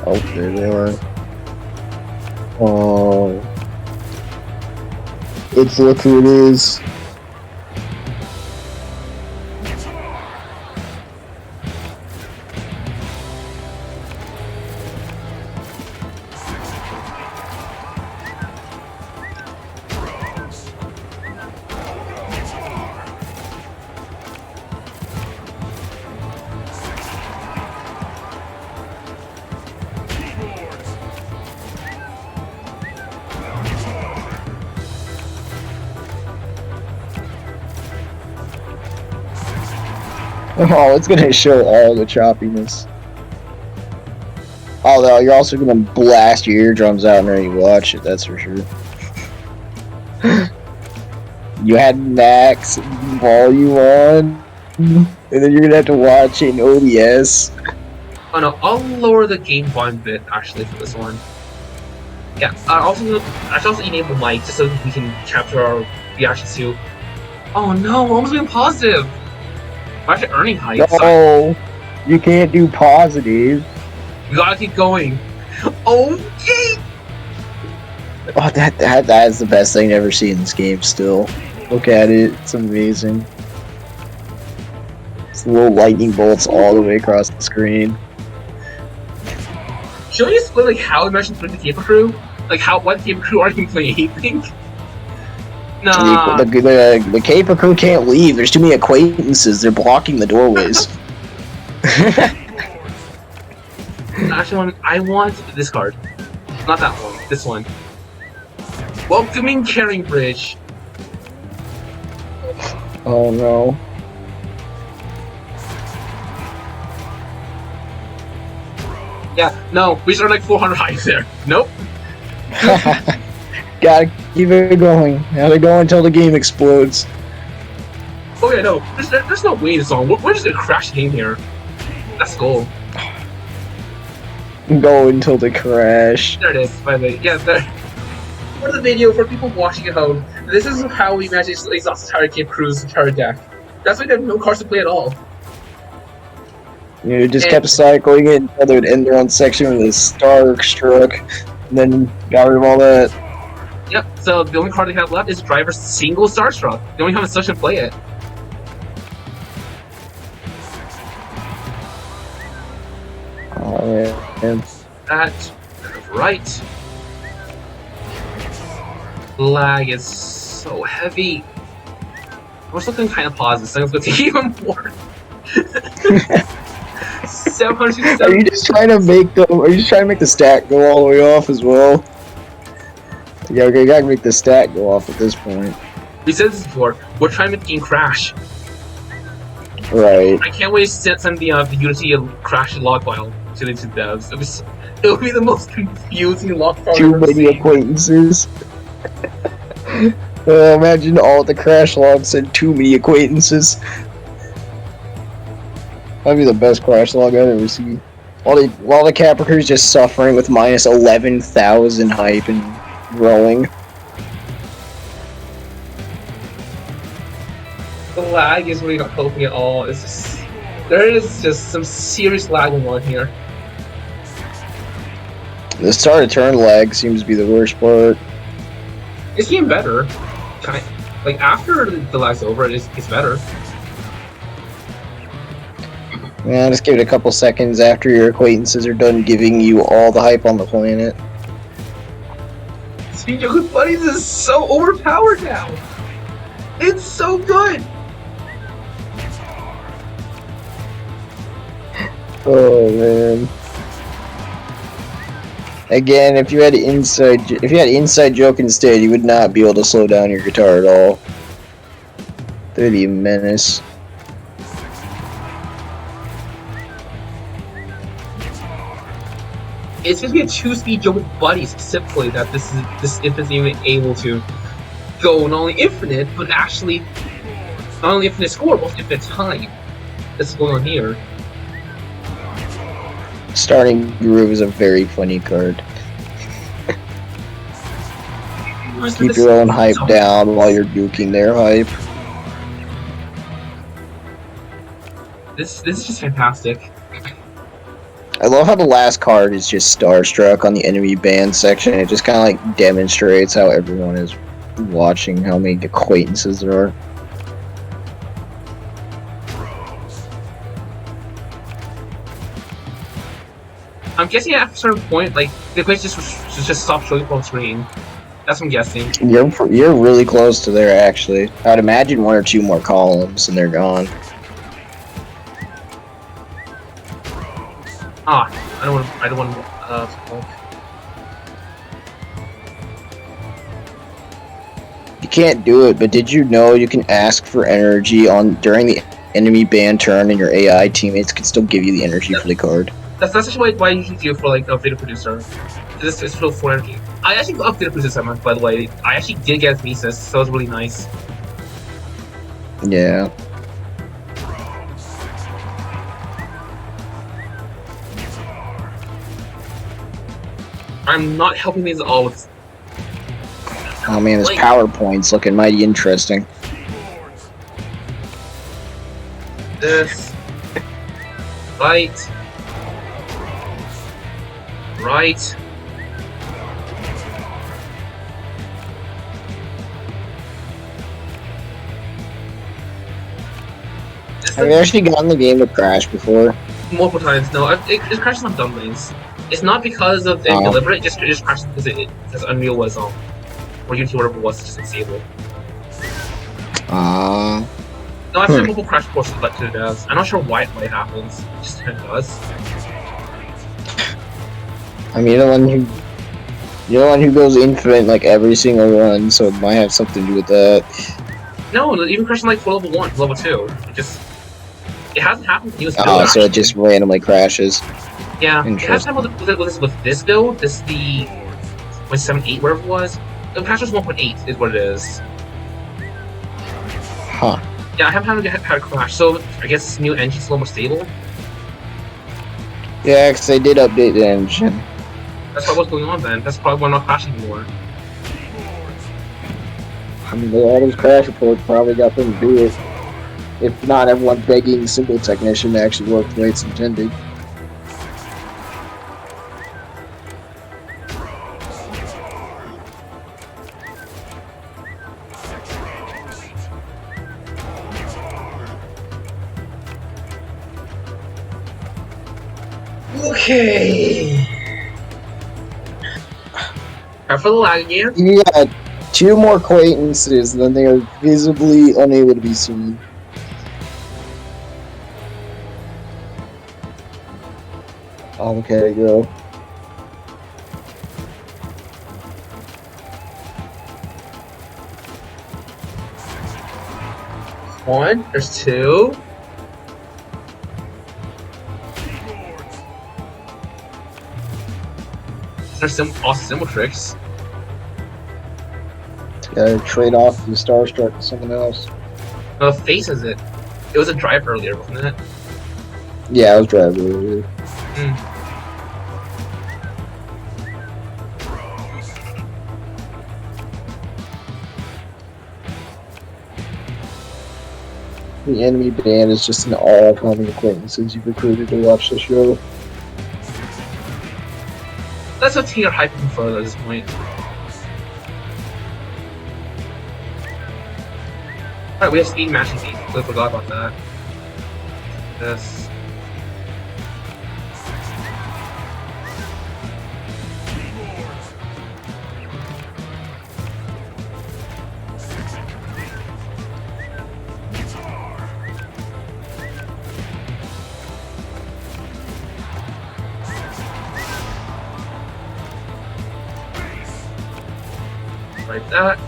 Oh, there they are. Oh. Look who it is. Oh, it's gonna show all the choppiness. Although you're also gonna blast your eardrums out whenever you watch it, that's for sure. You had max volume on, and then you're gonna have to watch it in ODS. Oh no, I'll lower the game volume a bit actually for this one. Yeah, I should also enable mic just so we can capture our reactions too. Oh no, we're almost being positive! We're actually earning height. No, you can't do positive. We gotta keep going. Oh, yay! Oh, that is the best thing to ever see in this game still. Look at it, it's amazing. It's little lightning bolts all the way across the screen. Should we explain like how we actually put the Caper Crew? Like what Caper Crew are you playing anything? Nah. The Caper Crew can't leave. There's too many acquaintances. They're blocking the doorways. Actually, I want this card. Not that one. This one. Welcoming Caring Bridge. Oh no. Yeah, no, we should have like 400 highs there. Nope. Gotta keep it going. Gotta go until the game explodes. Oh yeah, no, there's no way this on. We're just gonna crash the game here. That's the goal. Go until they crash. There it is, by the way. Yeah, there. For the video, for people watching at home, this is how we managed to exhaust the entire Cape Crew's entire deck. That's why they have no cards to play at all. You just kept cycling it until they would end their own section with a Stark Struck, and then got rid of all that. Yep, so the only card they have left is Driver's single Starstruck. The only time it's such to play it. Oh man. That right. Lag is so heavy. We're still going to kind of pause this, so it's going to take even more. 767. Are you just trying to make the stat go all the way off as well? Yeah, okay, you gotta make the stat go off at this point. We said this before. We're trying to make the game crash. Right. I can't wait to send the Unity crash log file to the devs. It'll be the most confusing log file. Too many acquaintances. Imagine all the crash logs said too many acquaintances. That'd be the best crash log I've ever seen. While the Capra Crew's just suffering with minus 11,000 hype and growing. The lag is really not helping at all. There is just some serious lag going on here. The start of turn lag seems to be the worst part. It's getting better. Like after the lag's over, it's better. Yeah, just give it a couple seconds after your acquaintances are done giving you all the hype on the planet. Speedy Joke with Buddies is so overpowered now. It's so good. Oh man. Again, if you had inside joke instead, you would not be able to slow down your guitar at all. That'd be a menace. It's just gonna be a 2-speed Joke with Buddies specifically that this is even able to go not only infinite, but actually not only infinite score, but infinite time. This is going on here. Starting Groove is a very funny card. Keep your own hype down while you're duking their hype. This is just fantastic. I love how the last card is just Starstruck on the enemy band section. It just kind of like demonstrates how everyone is watching how many acquaintances there are. I'm guessing at a certain point, like the place just stop showing on screen. That's what I'm guessing. You're really close to there actually. I'd imagine 1 or 2 more columns and they're gone. Ah, I don't want. You can't do it, but did you know you can ask for energy during the enemy ban turn, and your AI teammates can still give you the energy for the card? That's actually why I usually do for like a video producer. This is for energy. I actually got video producer segment, by the way. I actually did get thesis, so it was really nice. Yeah. I'm not helping these all with. Oh man, this PowerPoint's looking mighty interesting. This. Right. Right. Have you actually gotten the game to crash before? Multiple times. No, it crashes on dumb things. It's not because of it deliberate. It just crashes because Unreal was or Unity whatever it was just disabled. No, I've seen multiple crash reports that it does. I'm not sure why it happens. It just kind of does. I mean, you're the one who goes infinite like every single run, so it might have something to do with that. No, even crashing like for level 1, level 2. It hasn't happened with US build. Oh, so it just randomly crashes. Yeah, it has happened with this build. This is the 1.78, whatever it was. The patch was 1.8 is what it is. Huh. Yeah, I haven't had a crash, so I guess this new engine's a little more stable. Yeah, because they did update the engine. That's probably what's going on then. That's probably why I'm not crashing anymore. I mean, all those crash reports probably got them to do it. If not, everyone's begging the Cymbal technician to actually work the way it's intended. Okay. Time for the lag again. You got 2 more acquaintances, and then they are visibly unable to be seen. Okay, go. One, there's 2. There's some awesome symbol tricks. Gotta trade off the Starstruck to someone else. No, the face is it. It was a drive earlier, wasn't it? Yeah, I was driving earlier. The enemy band is just an all of how many acquaintances you've recruited to watch the show. Let's not take our hype even further at this point. Alright, we have speed matching feet. We forgot about that. This. Like that.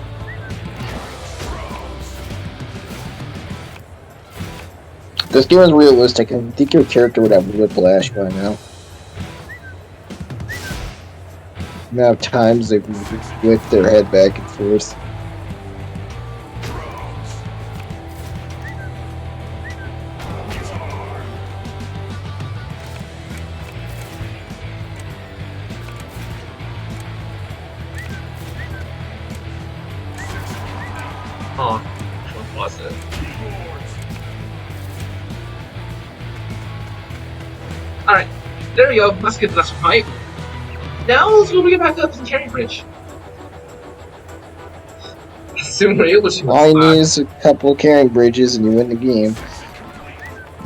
This game is realistic, and I think your character would have whiplash by now. The amount of times they've whipped their head back and forth. Oh, which one was it? Alright. There we go. Let's get that's right. Now let's go bring it back up to the carry bridge. Soon we're able to. All you need is a couple of carrying bridges and you win the game.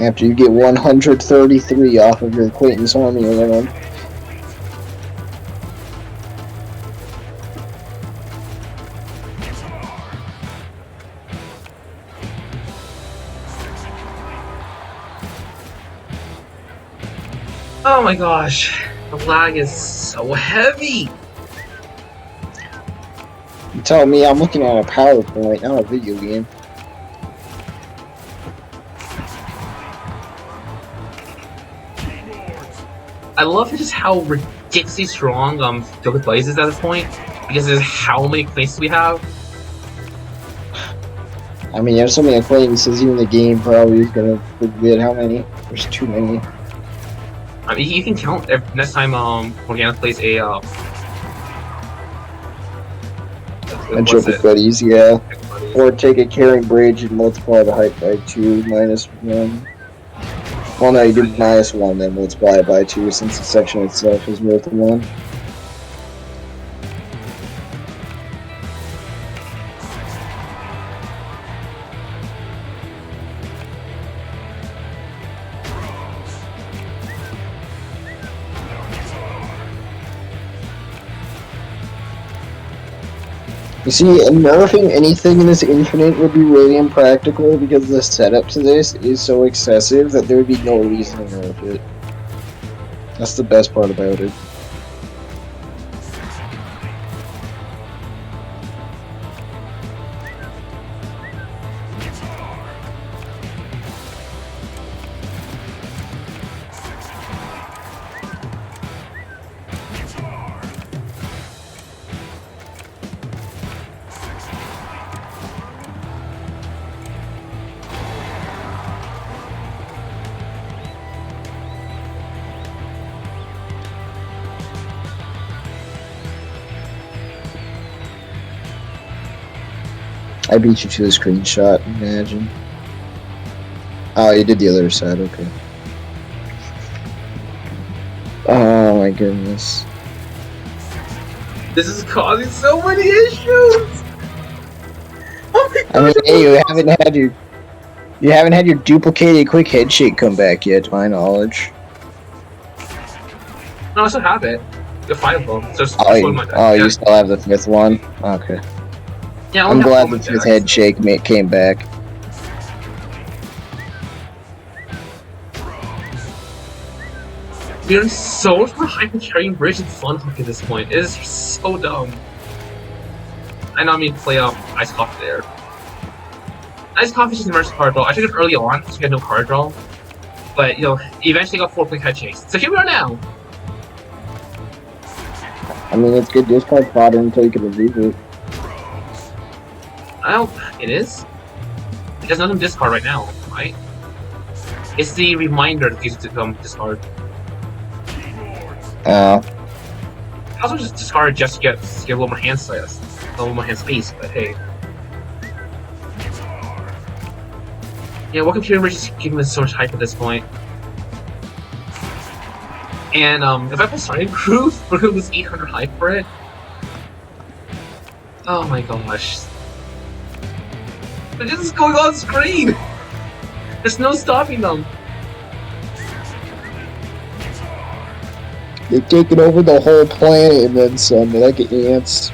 After you get 133 off of your acquaintance army alone. Oh my gosh, the lag is so heavy. You tell me, I'm looking at a PowerPoint, not a video game. I love just how ridiculously strong Joke plays is at this point, because there's how many places we have. I mean, there's so many acquaintances, even the game probably is gonna forget how many. There's too many. I mean, you can count next time Morgana plays a Joke with buddies, yeah. Or take a carrying bridge and multiply the height by 2 minus 1. Well, no, you do minus 1, then multiply it by 2 since the section itself is worth 1. You see, nerfing anything in this infinite would be really impractical because the setup to this is so excessive that there would be no reason to nerf it. That's the best part about it. I beat you to the screenshot, imagine. Oh, you did the other side, okay. Oh my goodness. This is causing so many issues! Oh my I mean, hey, you haven't had your duplicated quick head shake come back yet, to my knowledge. No, I still have it. The 5 of them. So You still have the 5th one? Okay. Yeah, I'm glad the 5th head shake came back. We're so much more hyper carrying bridge and fun hook at this point. It is so dumb. I know I mean play Ice Coffee there. Ice Coffee is just an immersive card draw. I took it early on because we had no card draw. But you know, eventually got 4 quick head shakes. So here we are now. I mean, it's good discard fodder until you can remove it. Well, it is. It has nothing to discard right now, right? It's the reminder that gives it to discard. I also just discard just to get a little more hand size, a little more hand space, but hey. Yeah, welcome to We're just giving us so much hype at this point. And if I play Starting Groove, we're gonna lose 800 hype for it. Oh my gosh. They're just going on screen! There's no stopping them! They've taken over the whole planet and then some, they're like ants.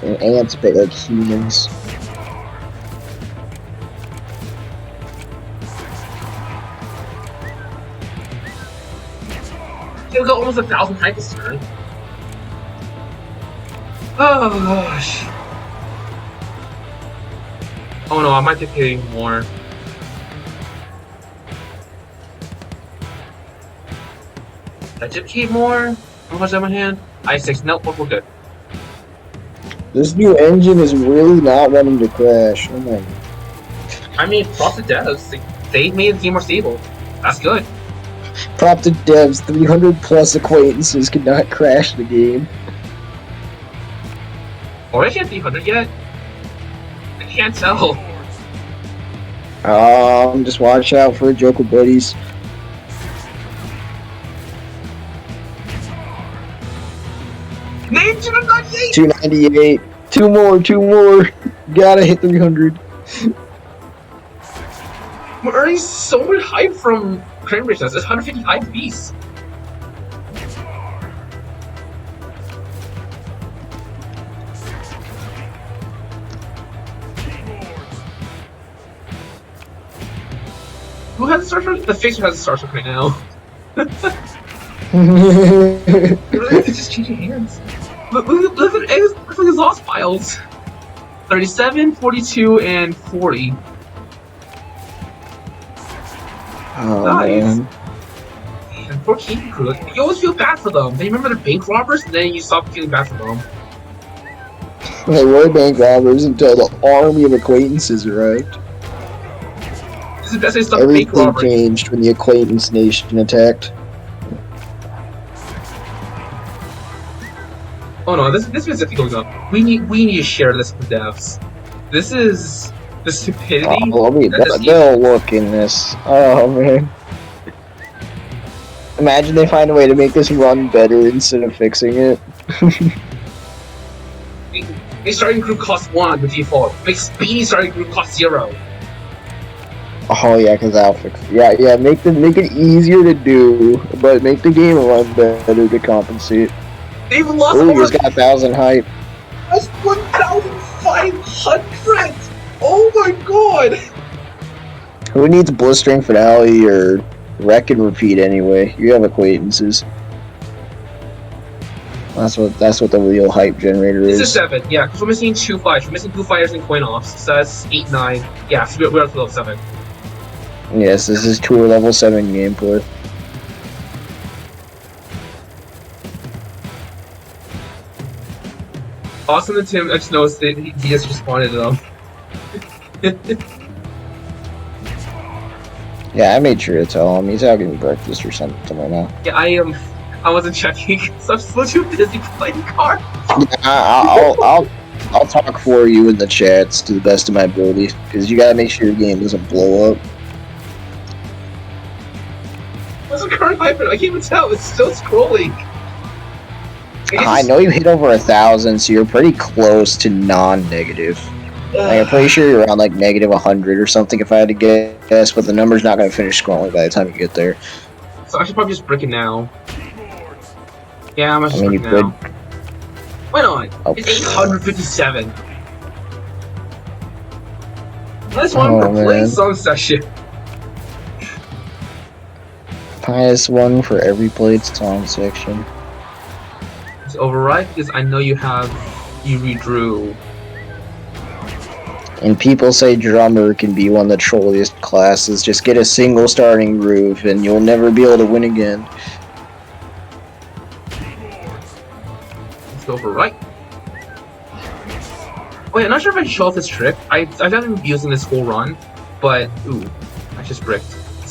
And ants bit like humans. They got almost 1,000 hype this turn. Oh gosh. Oh no, I might be getting more. Did I duplicate more? How much on my hand? I6. Nope, we're good. This new engine is really not wanting to crash. Oh my. I mean, props to devs. They made the game more stable. That's good. Prop to devs, 300 plus acquaintances could not crash the game. Or I can't 300 yet. I can't tell. Just watch out for Joker buddies. Name 298! 298. Two more. Gotta hit 300. We're earning so much hype from Cranbridge. That's 150 hype apiece. Who has the Star Trek? The Fixer has the Star Trek right now. It's just changing hands. Look at his lost files. 37, 42, and 40. Oh, Nice. man. And poor King Crew. You always feel bad for them. They remember they're bank robbers, and then you stop feeling bad for them. They were bank robbers until the army of acquaintances arrived. This is the best way to stop bank Everything robbers. changed when the Acquaintance Nation attacked. Oh no, this is definitely going up. We need to share this with devs. This is the stupidity. They'll look in this. Oh man. Imagine they find a way to make this run better instead of fixing it. Make starting group cost 1 with default. Make speedy starting group cost 0. Oh yeah, cause I'll fix it. Yeah, make it easier to do, but make the game run better to compensate. They've lost Oh, over. he's got 1,000 hype. That's 1,500! Oh my god! Who needs blistering finale or wreck and repeat anyway? You have acquaintances. That's what the real hype generator This is is. 7, yeah, because we're missing 2 fights. We're missing 2 fighters and coin offs, so that's 8, 9. Yeah, so we're at level 7. Yes, this is tour level 7 gameplay. Austin and Tim, I just noticed that he just responded to them. Yeah, I made sure to tell him. He's having breakfast or something right now. Yeah, I wasn't checking, so I'm so too busy playing cards. Yeah, I'll talk for you in the chats to the best of my ability, because you gotta make sure your game doesn't blow up. What's the current hype? I can't even tell. It's still scrolling. I know you hit over 1,000, so you're pretty close to non-negative. Like, I'm pretty sure you're around like negative 100 or something if I had to guess, but the number's not going to finish scrolling by the time you get there. So I should probably just brick it now. Yeah, I'm gonna just I mean, brick you it now. Why not? Oh. It's 857. Nice one Oh, for playing man. song session. -1 for every played song section. It's override because I know you redrew. And people say drummer can be one of the trolliest classes. Just get a single starting groove and you'll never be able to win again. Let's go override. Wait, I'm not sure if I can show off this trick. I haven't been using this whole run, but ooh, I just bricked. I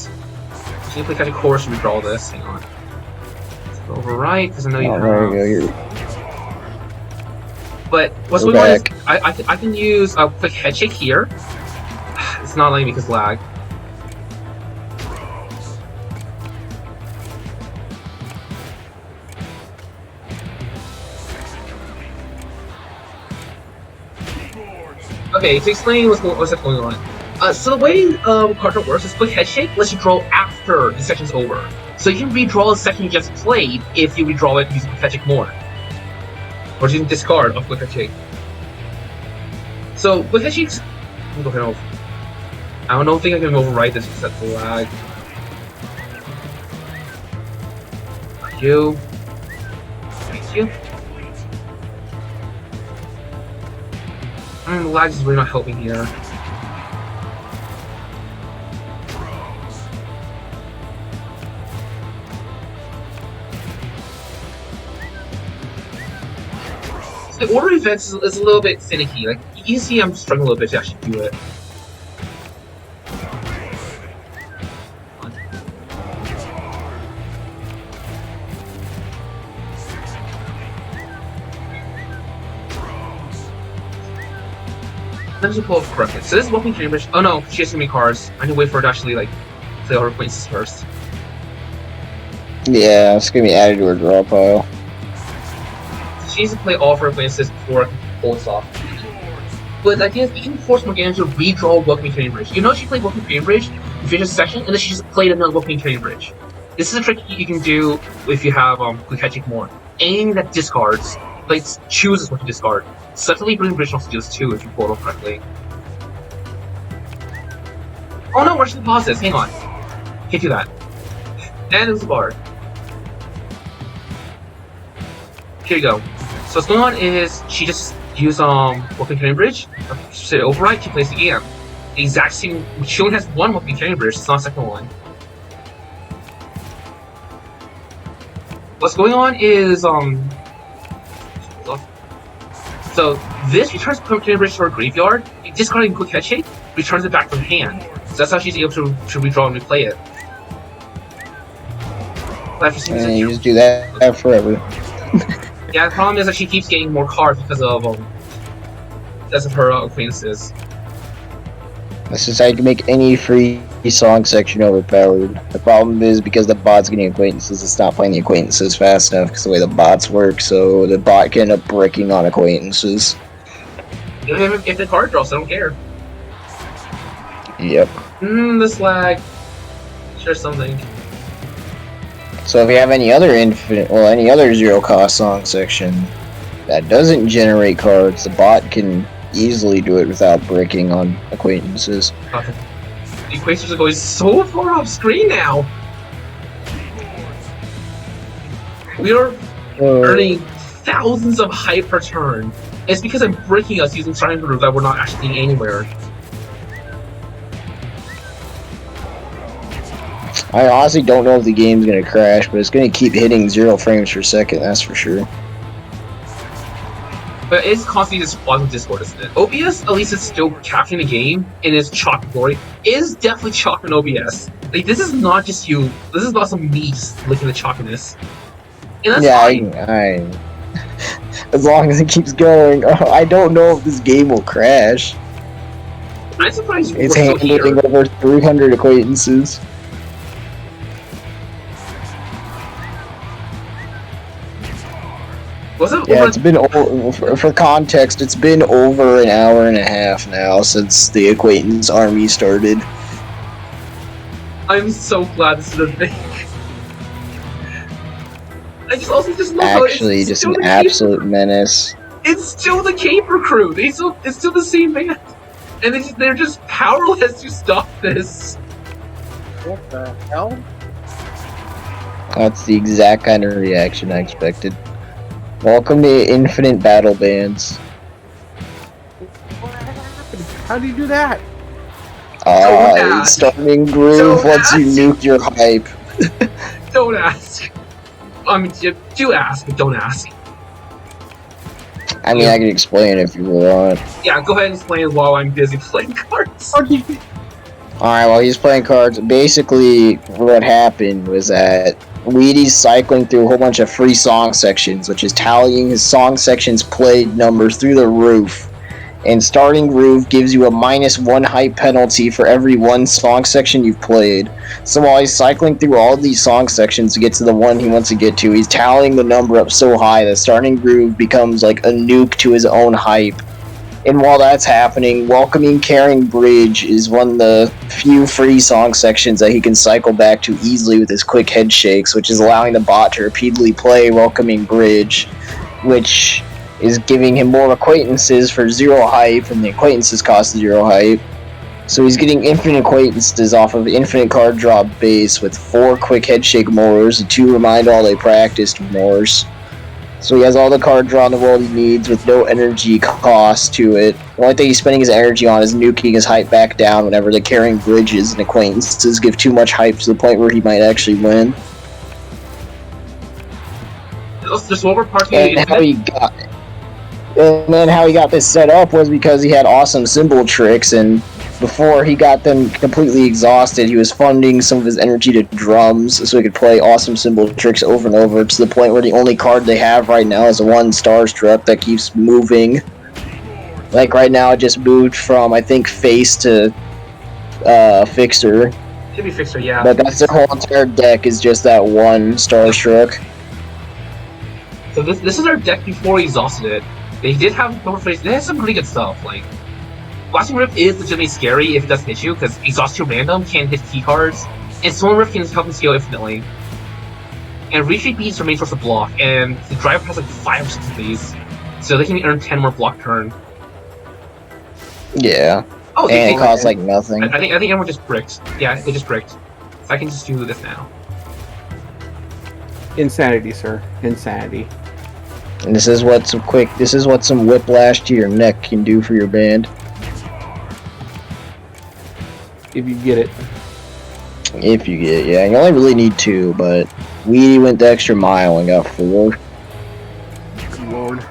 need to play catch a chorus to redraw this. Hang on. Let's go override because I know you have. There you go. Here. But what's Go going on is back. I can use a quick head shake here. It's not letting me because lag. Okay, to explain what's going on. So the way Carter works is quick head shake lets you draw after the section's over. So you can redraw a section you just played if you redraw it using quick head shake more. Or using discard of quick head shake. So quick head shakes. I don't think I can override this except for lag. Thank you. Thank you. The lag is really not helping here. The order of events is a little bit finicky. Like, you can see I'm struggling a little bit to actually do it. Let me pull up correctly. So this is Welcoming Canary Bridge. Oh no, she has too many cards. I need to wait for her to actually like play all her acquaintances first. Yeah, it's gonna be added to her draw pile. She needs to play all of her acquaintances before I can pull this off. But the idea is we can force Morgana to redraw Welcoming Canary Bridge. You know she played Welcoming Canary Bridge, finish a section, and then she just played another Welcoming Canary Bridge. This is a trick you can do if you have Quick Head Shake more. Anything that discards, like chooses what to discard. Suddenly Green Bridge also does too if you pull it off correctly. Oh no, where's the pauses? Hang on. Can't do that. And it's a bar. Here you go. So what's going on is she just used Welcoming Canary Bridge, say override, she plays the EM. The exact same. She only has one Welcoming Canary Bridge, it's not a second one. What's going on is so this returns Welcoming Canary Bridge to her graveyard, discarding Quick Head Shake, returns it back to her hand. So that's how she's able to redraw and replay it. And you just do that forever. Yeah, the problem is that she keeps getting more cards because of her acquaintances. This is how you can make any free song section overpowered. The problem is because the bot's getting acquaintances, it's not playing the acquaintances fast enough because the way the bots work, so the bot can end up breaking on acquaintances. If the card draws, I don't care. Yep. This lag. Sure, something. So if you have any other any other zero cost song section that doesn't generate cards, the bot can easily do it without breaking on acquaintances. Okay. The acquaintances are going so far off screen now. We are earning thousands of hype per turn. It's because I'm breaking us using starting groove that we're not actually getting anywhere. I honestly don't know if the game's gonna crash, but it's gonna keep hitting 0 frames per second, that's for sure. But it's constantly just pausing Discord, isn't it? OBS, at least it's still capturing the game in its chalk glory. It is definitely chalk in OBS. Like, this is not just you. This is not some me licking the chalkiness. And that's fine. As long as it keeps going. I don't know if this game will crash. I'm surprised it's we're still here. handling over 300 acquaintances. It's been over, for context, it's been over an hour and a half now since the acquaintance army started. I'm so glad this is a thing. I just also just love actually just an absolute menace. It's still the Caper crew. It's still the same band, and they're just powerless to stop this. What the hell? That's the exact kind of reaction I expected. Welcome to Infinite Battle Bands. What happened? How do you do that? Starting groove once you nuke your hype. Don't ask. I mean, do ask, but don't ask. I mean, I can explain if you want. Yeah, go ahead and explain while I'm busy playing cards. Alright, while he's playing cards, basically what happened was that Weedy's cycling through a whole bunch of free song sections, which is tallying his song sections played numbers through the roof. And starting groove gives you a -1 hype penalty for every one song section you've played. So while he's cycling through all of these song sections to get to the one he wants to get to, he's tallying the number up so high that starting groove becomes like a nuke to his own hype. And while that's happening, Welcoming Caring Bridge is one of the few free song sections that he can cycle back to easily with his quick head shakes, which is allowing the bot to repeatedly play Welcoming Bridge, which is giving him more acquaintances for 0 hype, and the acquaintances cost 0 hype. So he's getting infinite acquaintances off of infinite card drop base with 4 quick head shake mores and 2 remind all they practiced mores. So he has all the card draw in the world he needs with no energy cost to it. The only thing he's spending his energy on is nuking his hype back down whenever the carrying bridges and acquaintances give too much hype to the point where he might actually win. And then how he got this set up was because he had awesome Cymbal tricks, and before he got them completely exhausted, he was funding some of his energy to drums so he could play awesome Cymbal tricks over and over to the point where the only card they have right now is a 1 Starstruck that keeps moving. Like right now, it just moved from I think face to fixer, Should be fixer, yeah. but that's their whole entire deck is just that one Starstruck. So this is our deck before he exhausted it. They did have no face. They had some pretty good stuff. Like Blasting Rift is legitimately scary if it doesn't hit you because Exhaust Your Random can hit key cards, and Stone Rift can help him scale infinitely. And Retreat beats her main source of block, and the driver has like 5 or 6 of these, so they can earn 10 more block turn. Yeah. Oh, and it costs like nothing. I think everyone just bricked. Yeah, they just bricked. So I can just do this now. Insanity, sir. Insanity. And this is what some whiplash to your neck can do for your band. If you get it. If you get it, yeah. You only really need 2, but we went the extra mile and got 4. Good lord.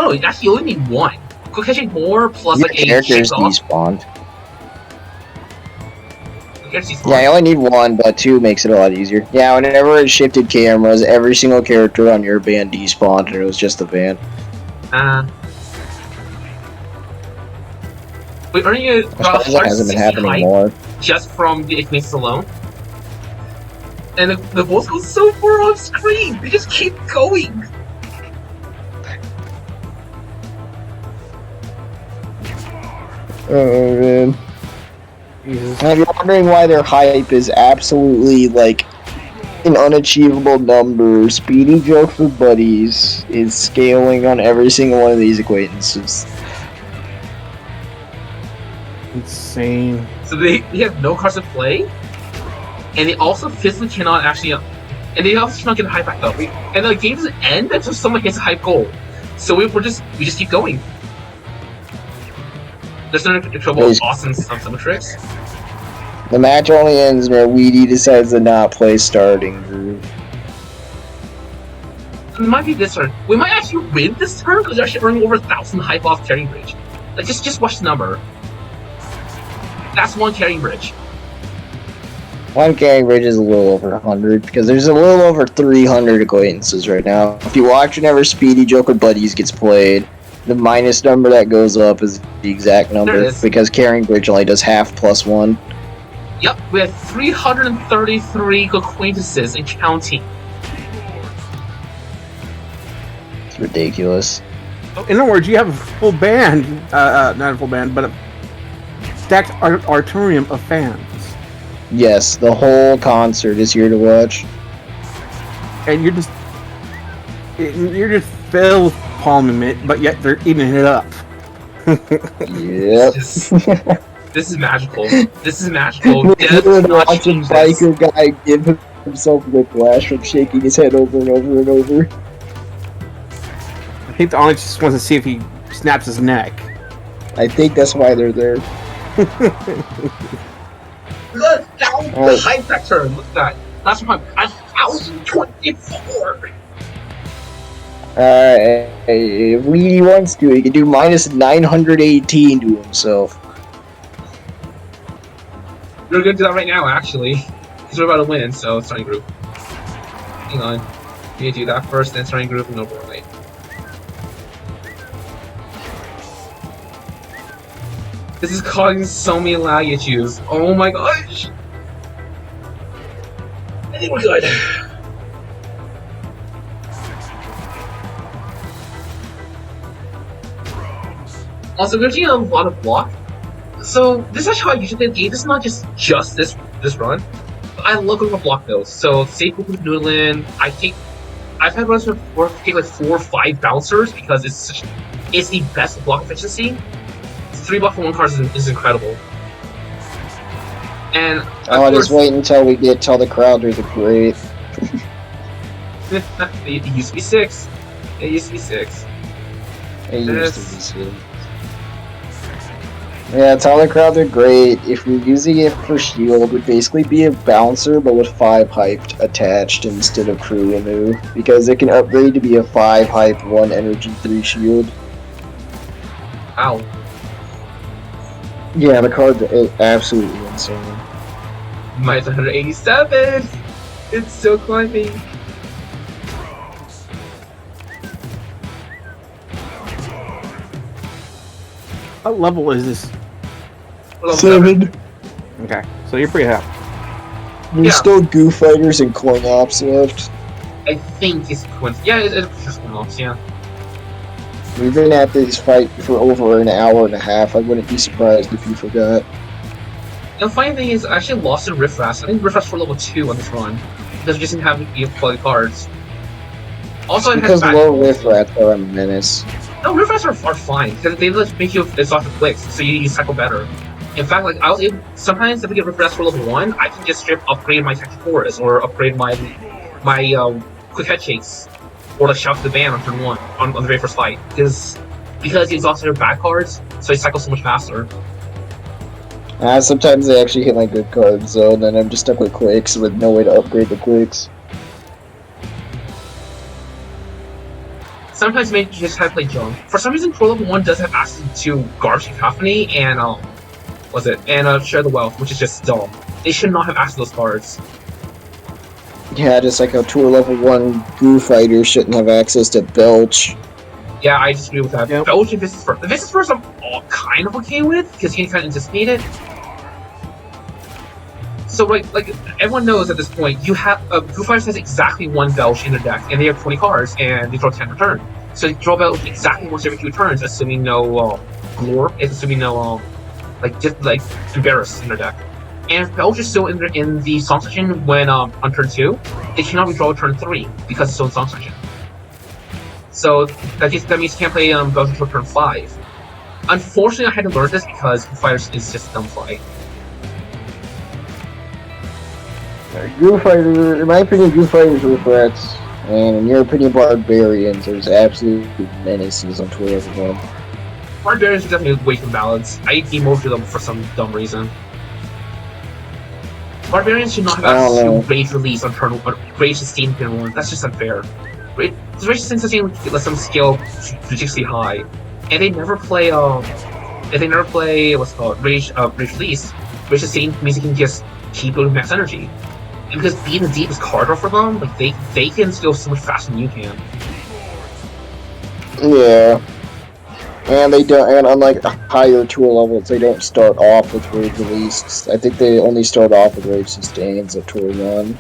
Oh, actually, you only need 1. Go catching more plus Your like a character's kickoff. despawned. Yeah, Yeah, you only need 1, but 2 makes it a lot easier. Yeah, whenever it shifted cameras, every single character on your band despawned, and it was just the band. Wait, aren't you That hasn't been happening more. just from the Acquaintances alone? And the balls go so far off screen. They just keep going. Oh man. Jesus. Now, if you're wondering why their hype is absolutely like an unachievable number, Speedy Joke for Buddies is scaling on every single one of these acquaintances. Insane. So they have no cards to play, and they also physically cannot actually, and they also cannot get the hype back up. And the game doesn't end until someone hits a hype goal. So we just keep going. There's no trouble with awesome summon tricks. The match only ends where Weedy decides to not play starting group. It might be this turn. We might actually win this turn because they're actually earning over 1,000 hype off carrying bridge. Like just watch the number. That's 1 carrying bridge. One carrying bridge is a little over 100 because there's a little over 300 acquaintances right now. If you watch whenever Speedy Joke with Buddies gets played, the minus number that goes up is the exact number because carrying bridge only does half plus 1. Yep, we have 333 acquaintances and counting. It's ridiculous. In other words, you have a full band, not a full band, but a stacked artorium of fans. Yes, the whole concert is here to watch. And you're just filled with palming it, but yet they're eating it up. Yep. This is magical. This is magical. Never watching biker guy give himself whiplash from shaking his head over and over and over. I think the Onyx just wants to see if he snaps his neck. I think that's why they're there. Look, down the hype factor. Look at that. That's my 1,024. If Weedy wants to, he can do minus 918 to himself. We're gonna do that right now, actually. Because we're about to win, so starting group. Hang on. You need to do that first, then starting group, and overlay. This is causing so many lag issues. Oh my gosh! I think we're good. Also, we're doing a lot of block. So this is how I usually play the game. This is not just this run. I love going for block though. So say with Newland, I've had runs where I take like 4 or 5 bouncers because it's the best block efficiency. 3 block for 1 card is incredible. And I'll just wait until we get the Crowders are great. It used to be 6. It used to be 6. It used to be 6. Yeah, Tyler Crowd, they're great. If you're using it for shield, it would basically be a bouncer, but with 5 hyped attached instead of crew remove, because it can upgrade to be a 5 hype, 1 energy, 3 shield. Ow. Yeah, the card's absolutely insane. Mine's 187! It's still climbing. What level is this? Level 7. Okay, so you're pretty high. There's Yeah. still Goo Fighters and Coin Ops left. I think it's Acquaintance. Yeah, it's just one-offs, yeah. We've been at this fight for over an hour and a half. I wouldn't be surprised if you forgot. And the funny thing is, I actually lost to Riff Raft. I think Riff Raft for level 2 on this run. Because we just didn't have quality cards. Also, Because low riff rats are a menace. No, Riff Rafts are fine. Because they just make you exhaust the clicks, so you cycle better. In fact, like, I was able, sometimes if I get Riff Rafts for level 1, I can just strip upgrade my Tactic Force, or upgrade my quick head chase, or like shout to the band on turn 1, on the very first fight. Because you exhausted your bad cards, so you cycle so much faster. Sometimes they actually hit my good cards, though, and then I'm just stuck with clicks with no way to upgrade the clicks. Sometimes maybe you just have to play jump. For some reason, Pro Level 1 does have access to Garbage Cacophony and, Share the Wealth, which is just dumb. They should not have access to those cards. Yeah, just like a tour level 1 Goo Fighter shouldn't have access to Belch. Yeah, I disagree with that. Yep. Belch and Vicious First. The Vicious First I'm kind of okay with, because you can kind of anticipate it. So, like everyone knows at this point, you have Goo Fighters has exactly 1 Belch in their deck, and they have 20 cards, and they draw 10 per turn. So they draw Belch exactly once every 2 turns, assuming no Glore, assuming no Embarrass in their deck. And if Belch is still in the Song section when on turn 2, they cannot redraw turn 3 because it's still in Song section. So that means you can't play Belch until turn 5. Unfortunately, I had to learn this because Goo Fighters is just a dumb fight. Goo Fighter, in my opinion, Goo Fighters are threats, and in your opinion, Barbarians are absolute menaces on tour level 1. Barbarians are definitely way too balanced. I demoted them for some dumb reason. Barbarians should not have access to Rage Release on turn 1, Rage Sustain turn 1. That's just unfair. Rage Sustain lets them scale ridiculously high, and they never play what's it called Rage Release. Rage Sustain means you can just keep building max energy. And because being the deepest card draw for them, like they can scale so much faster than you can. Yeah. And they don't, and unlike higher tour levels, they don't start off with Rage Release. I think they only start off with Rage Sustains at tour 1.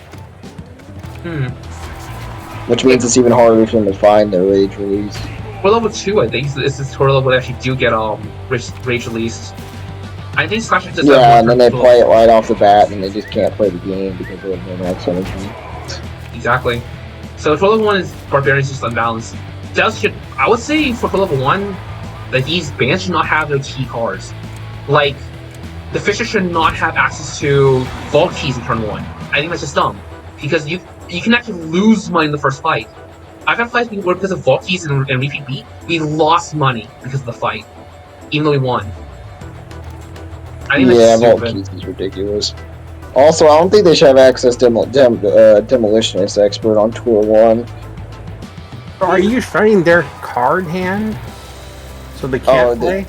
Which means it's even harder for them to find their Rage Release. For level 2, I think this is tour level that actually do get Rage Release. I think Slash just and then they play it right off the bat, and they just can't play the game because they have no max energy. Exactly. So for level 1 is Barbarians just unbalanced. I would say for level 1, that these bands should not have their key cards. Like, the Fisher should not have access to Vault Keys in turn 1. I think that's just dumb. Because you can actually lose money in the first fight. I've had fights where because of Vault Keys and repeat beat, we lost money because of the fight. Even though we won. I think that's Vault stupid. Keys is ridiculous. Also, I don't think they should have access to Demolitionist Expert on tour 1. Are you showing their card hand? So they can't play?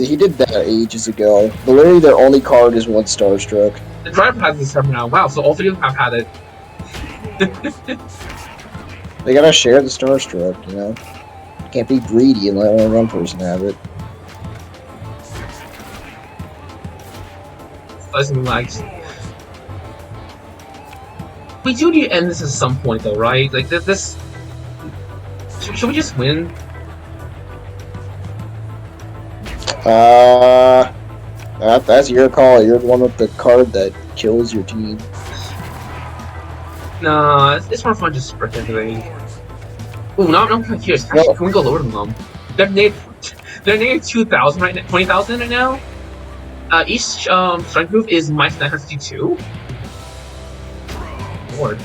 He did that ages ago. But literally their only card is 1 Starstruck. The driver has this time now. Wow, so all 3 of them have had it. They gotta share the Starstruck, you know? Can't be greedy and let only one person have it. We do need to end this at some point, though, right? Like, this... Should we just win? That's your call. You're the one with the card that kills your team. Nah, it's more fun just speculating. Ooh, now I'm kind of curious. Actually, can we go lower than them? They're negative 2,000 right now, 20,000 right now. Each strength move is minus 952. Lord.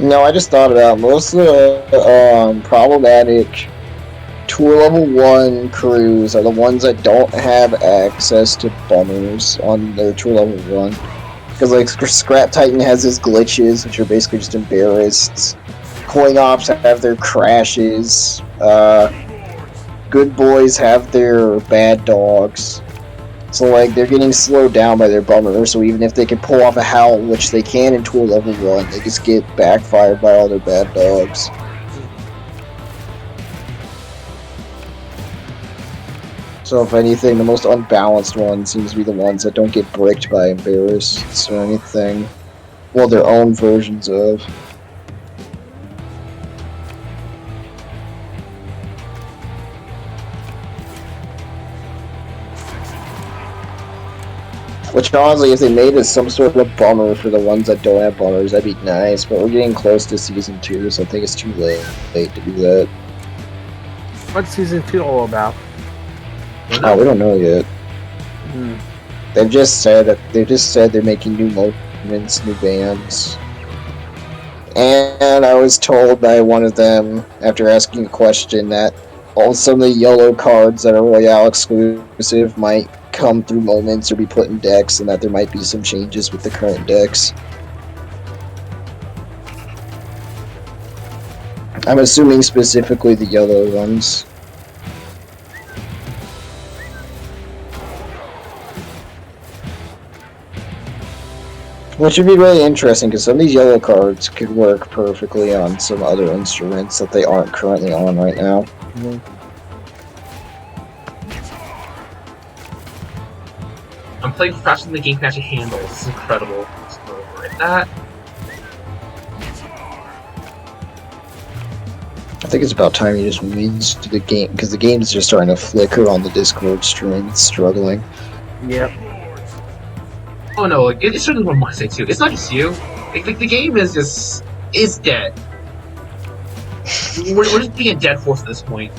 No, I just thought about most of the problematic tour level 1 crews are the ones that don't have access to bummers on their tour level 1. Because like Scrap Titan has his glitches, which are basically just embarrassed. Coin Ops have their crashes. Good Boys have their bad dogs. So like they're getting slowed down by their bummers, so even if they can pull off a howl, which they can in tour level 1, they just get backfired by all their bad dogs. So if anything, the most unbalanced ones seems to be the ones that don't get bricked by embarrassed or anything. Well, their own versions of. Which honestly, if they made it some sort of bummer for the ones that don't have bummers, that'd be nice. But we're getting close to season 2, so I think it's too late to do that. What's season 2 all about? Oh, we don't know yet. They've just said they're making new movements, new bands. And I was told by one of them after asking a question that some of the yellow cards that are Royale exclusive might come through moments or be put in decks, and that there might be some changes with the current decks. I'm assuming specifically the yellow ones. Which would be really interesting, because some of these yellow cards could work perfectly on some other instruments that they aren't currently on right now. I'm playing faster than the game can actually handle. This is incredible. Just go over it. That. I think it's about time you just wins to the game, because the game is just starting to flicker on the Discord stream. It's struggling. Yep. Oh no, it's certainly on my side too. It's not just you. Like the game is just dead. We're just being a dead horse at this point,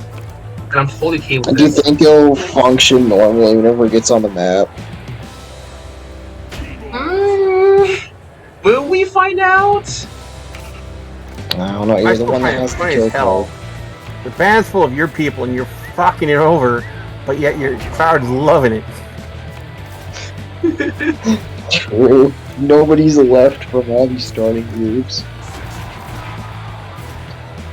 and I'm totally okay with And do you this. think it'll function normally whenever it gets on the map? Will we find out? I don't know. You're the one that has the kill call. The band's full of your people, and you're fucking it over, but yet your crowd's loving it. True. Nobody's left from all these starting groups.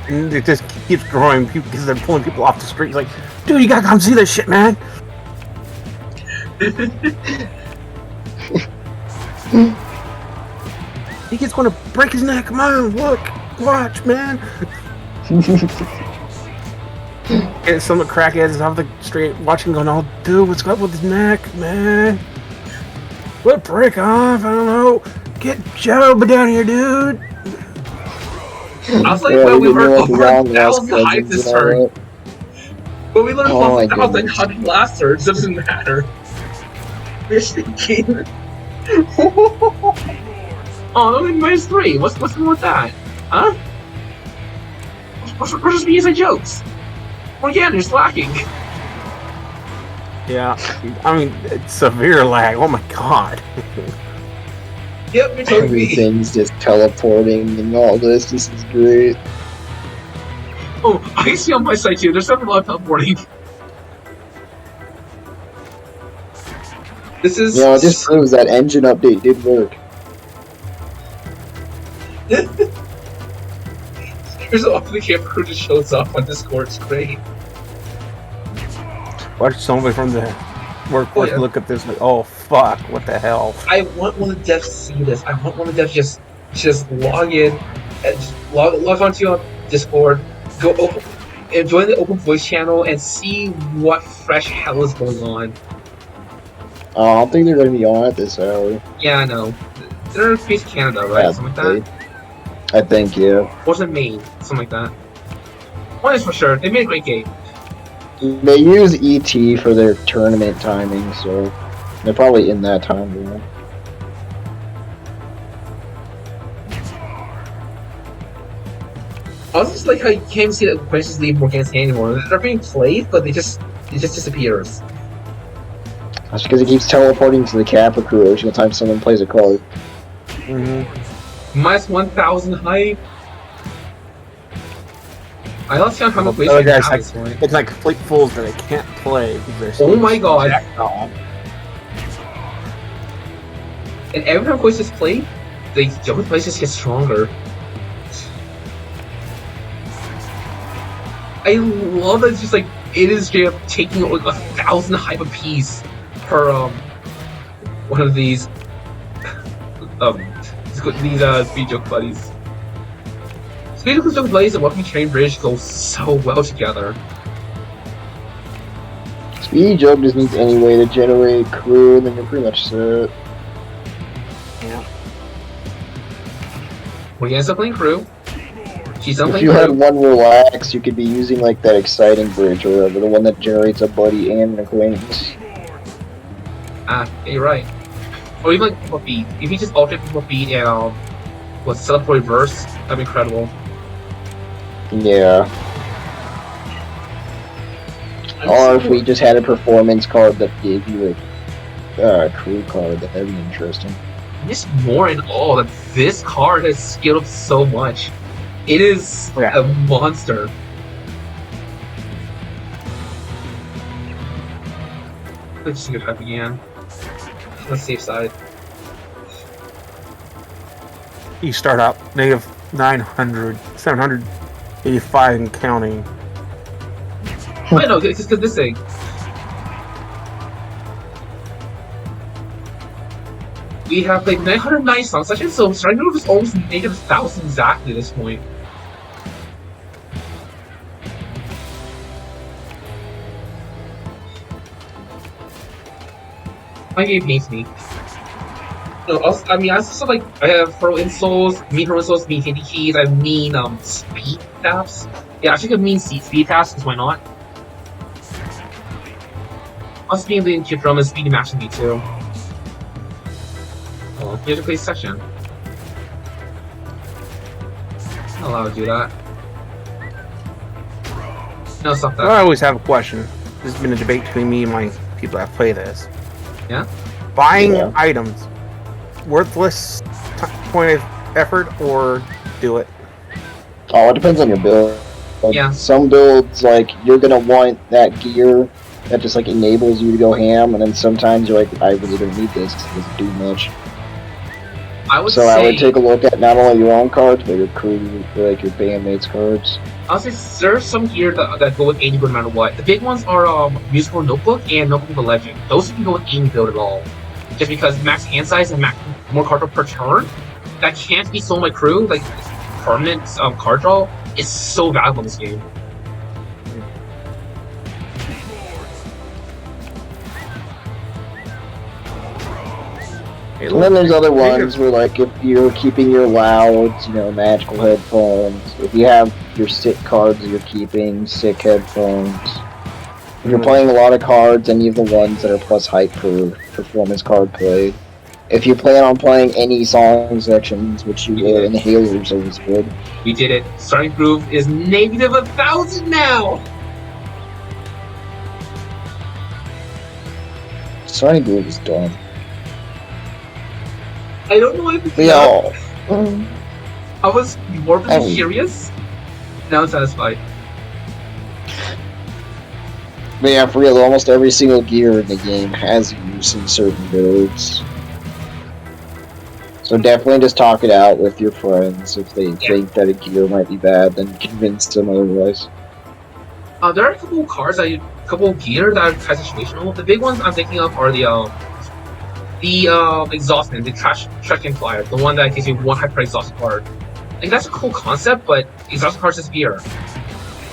And it just keeps growing because they're pulling people off the street. Like, dude, you gotta come see this shit, man. He gets going to break his neck. Come on, look, watch, man. And some of the crackheads off the street watching, going, "Oh, dude, what's up with his neck, man? What break off? I don't know. Get Job down here, dude." I was like, well, we learned over 1,000 hype this turn. But we learned 1,000 hype last turn, so it doesn't matter. We're thinking. Oh, that only -3. What's wrong with that? Huh? What's Speedy Inside Jokes? Well, again, you're slacking. Yeah, I mean, it's severe lag. Oh my god. Yep, you're totally me. Everything's just teleporting and all this. This is great. Oh, I see on my side too. There's something about teleporting. This is. You know, it just proves that engine update did work. There's often the camera crew just shows up on Discord. It's great. Watch somebody from the workforce look at this like, oh fuck, what the hell? I want one of the devs to see this. I want one of the devs just log in and just log onto your Discord, go open and join the open voice channel and see what fresh hell is going on. I don't think they're going to be on at this hour. Yeah, I know. They're based in Canada, right? Something like that. I think, yeah. Wasn't Maine, something like that. One is for sure. They made a great game. They use ET for their tournament timing, so they're probably in that time zone. I was just like how you can't even see the Acquaintances leave Morgan's hand anymore. They're being played, but it just disappears. That's because it keeps teleporting to the Kappa crew every single time someone plays a card. -1,000 hype. I lost count how much waste Other I guys have like, this point. it's like complete fools that they can't play because they're so Oh my god. jacked off. And every time Quest is played, the Joker plays just gets stronger. I love that it's just like, it is just taking like 1,000 hype a piece per, one of these, Speed Joke buddies. Speed Joke buddies and Weapon Train Bridge go so well together. Speedy Joke just needs any way to generate crew, and then you're pretty much set. Yeah. We're gonna start playing crew. She's done If playing you had crew. one relax, you could be using like that exciting bridge or whatever, the one that generates a buddy and an acquaintance. Ah, yeah, you're right. Or even like people beat. If you just alternate people beat and set up for reverse, that'd be incredible. Yeah. Or if we just had a performance card that gave you a crew card, that'd be interesting. Just more in all that this card has scaled up so much. It is Yeah. a monster. Let's see if I began. On the safe side. You start out negative 900, 785 and counting. I know, it's just because this thing. We have like 909 songs, actually, so starting over is almost negative 1,000 exactly at this point. My game hates me. No, also, I also like, I have pro installs, mean pro installs, mean candy keys, I have mean speed taps. Yeah, I should have mean speed taps, because why not? Also being the kid drum is speedy matching me too. Oh, you have to play session. I'm not allowed to do that. No, stop that. Well, I always have a question. This has been a debate between me and my people that play this. Yeah? Buying Yeah. items, worthless point of effort, or do it? Oh, it depends on your build. Like, Yeah. Some builds, like, you're gonna want that gear that just, like, enables you to go ham, and then sometimes you're like, I really don't need this, it doesn't do much. I would So say, I would take a look at not only your own cards, but your crew, like, your bandmates' cards. I'll say there's some gear that go with any build no matter what. The big ones are Musical Notebook and Notebook of the Legend. Those can go with any build at all. Just because max hand size and more card draw per turn, that can't be sold by crew, like permanent card draw, is so valuable in this game. And then there's other ones where, like, if you're keeping your louds, you know, magical headphones. If you have your sick cards you're keeping, sick headphones. If you're playing a lot of cards, any of the ones that are plus hype per performance card played. If you plan on playing any song sections, which you would, Inhaler's always good. We did it. Starting Groove is negative 1,000 now! Sonic Groove is dumb. I don't know if it's Yeah. I was morbidly Oh. curious. Now I'm satisfied. But yeah, for real, almost every single gear in the game has use in certain builds. So definitely just talk it out with your friends. If they think that a gear might be bad, then convince them otherwise. There are a couple of cards, a couple of gear that are kind of situational. The big ones I'm thinking of are the exhaustment, the trash can flyer, the one that gives you one hyper exhaust card. Like that's a cool concept, but exhaust cards is gear.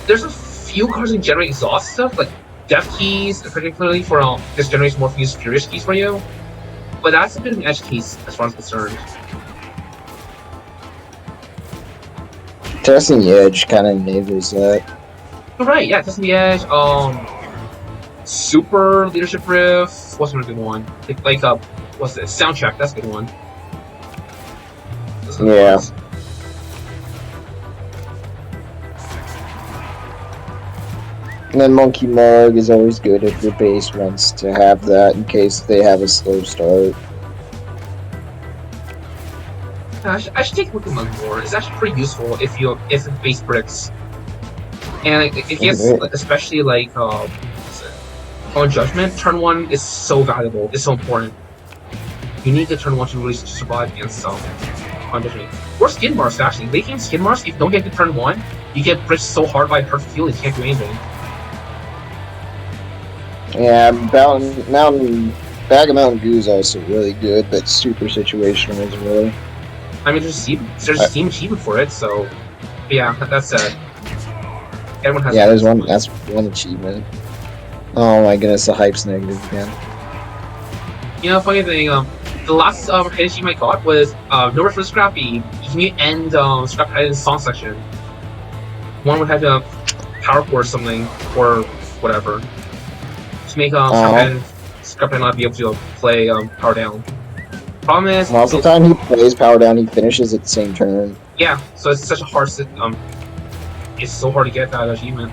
There's a few cards that generate exhaust stuff, like Death Keys, particularly for this generates more Furious Keys for you. But that's a bit of an edge case as far as I'm concerned. Testing the Edge kind of enables that. You're right, yeah, Testing the Edge, Super Leadership Riff, what's another good one? Like what's this? Soundtrack, that's a good one. Those are the Yeah. ones. And then Monkey Mug is always good if your base wants to have that in case they have a slow start. Yeah, I should take a look at Mug more. It's actually pretty useful if the base bricks. And it gets, especially like, on Judgment, turn 1 is so valuable, it's so important. You need to turn 1 to really survive against on Judgment. Or Skin Marks, actually. Late game Skin Marks, if you don't get to turn 1, you get bricked so hard by perfect healing, you can't do anything. Yeah, Bag of Mountain Dew is also really good, but super situational as well. I mean, there's a Steam achievement for it, so... But yeah, that's sad. Everyone has Yeah, there's one, that's one achievement. Oh my goodness, the hype's negative again. You know, funny thing, the last hit I got was Nowhere for Scrappy. Can you end Scrap Titan's song section? One would have to power chord or something, or whatever. To make Scrap Titan not be able to play Power Down. Problem is, Most of the time he plays Power Down, he finishes at the same turn. yeah, so it's such a hard it's so hard to get that achievement.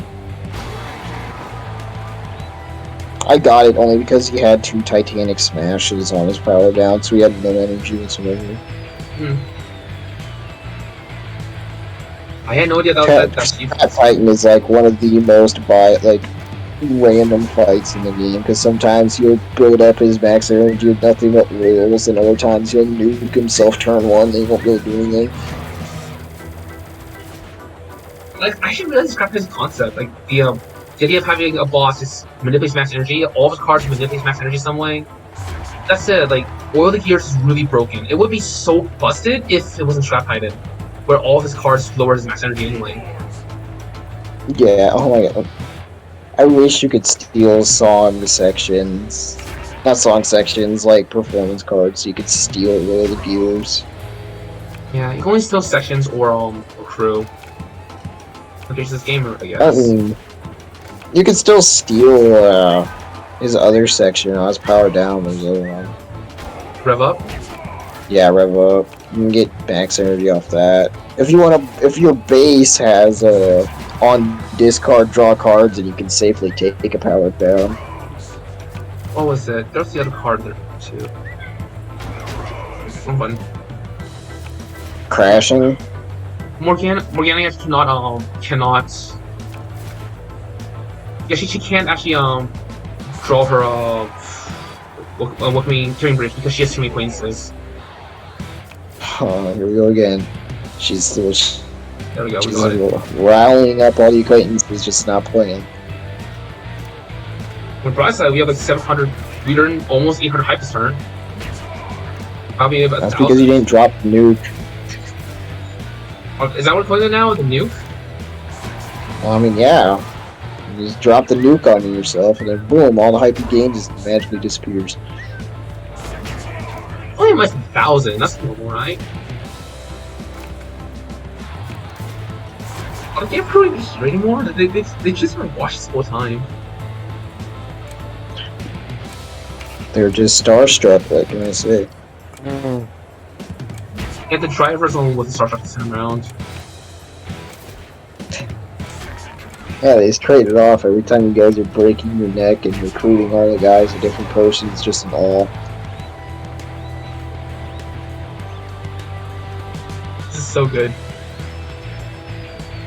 I got it only because he had 2 Titanic smashes on his Power Down, so he had no energy whatsoever. I had no idea that that Titan is like one of the most random fights in the game, because sometimes he'll build up his max energy with nothing but rails, and other times he'll nuke himself turn 1 and he won't be able to do anything. Like, I should really scrap his concept. Like, the idea of having a boss just manipulates max energy, all of his cards manipulates max energy some way. That's it, like, Oil the Gears is really broken. It would be so busted if it wasn't Scrap Titan, where all of his cards lower his max energy anyway. Yeah, oh my god. I wish you could steal song sections. Not song sections, like performance cards, so you could steal Oil the Gears. Yeah, you can only steal sections or crew. Okay, it's this gamer, I guess. I mean, you could still steal his other section on his Power Down. There's other one. Rev Up? Yeah, Rev Up. You can get max energy off that. If you want to, if your base has on discard draw cards, and you can safely take a Power Down. What was it? There's the other card there too. One. Crashing. Morgana cannot. Yeah, she can't actually draw her Carrying Bridge because she has too many acquaintances. Oh, here we go again. She's still. There we go. She's rallying up all the acquaintances, just not playing. On the bright side, we have like 700, almost 800 hype this turn. Probably about That's 1,000. because you didn't drop the nuke. Is that what we're calling it now? The nuke? Well, I mean, yeah. You just drop the nuke on yourself, and then boom, all the hype you gained just magically disappears. Only less than 1,000. That's normal, right? Are they improving this anymore? They just sort of watch this whole time. They're just starstruck, what can I say? And the drivers only wasn't starstruck this time around. Yeah, they just trade it off every time you guys are breaking your neck and recruiting all the guys to different potions, just an all. This is so good.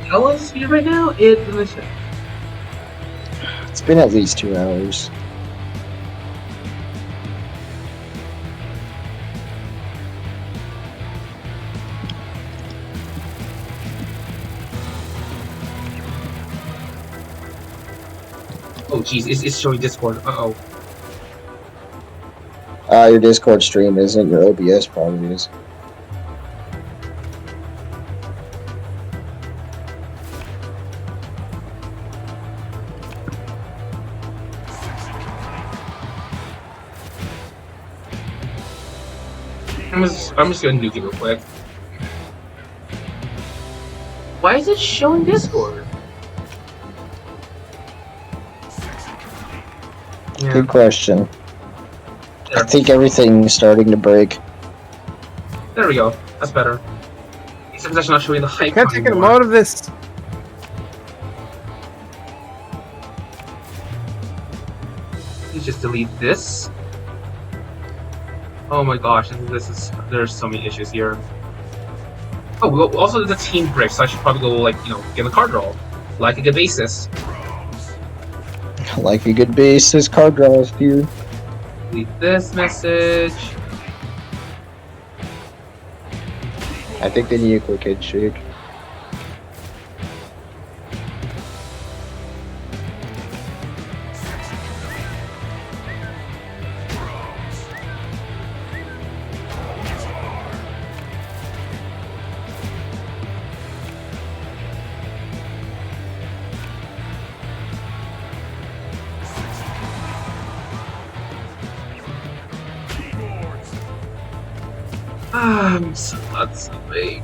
How long is the speed right now? It's It's been at least 2 hours. oh jeez, it's showing Discord. Uh-oh. Your Discord stream isn't, your OBS probably is. I'm just gonna nuke it real quick. Why is it showing Discord? Yeah. Good question. There. I think everything's starting to break. There we go. That's better. Except that's not showing the hype. Can't take him anymore. out of this. Let's just delete this. Oh my gosh, there's so many issues here. Oh, well, also there's a team break, so I should probably go get a card draw, like a good basis. Like a good basis, card draws here. Delete this message. I think they need a quick head shake. I'm so not so big.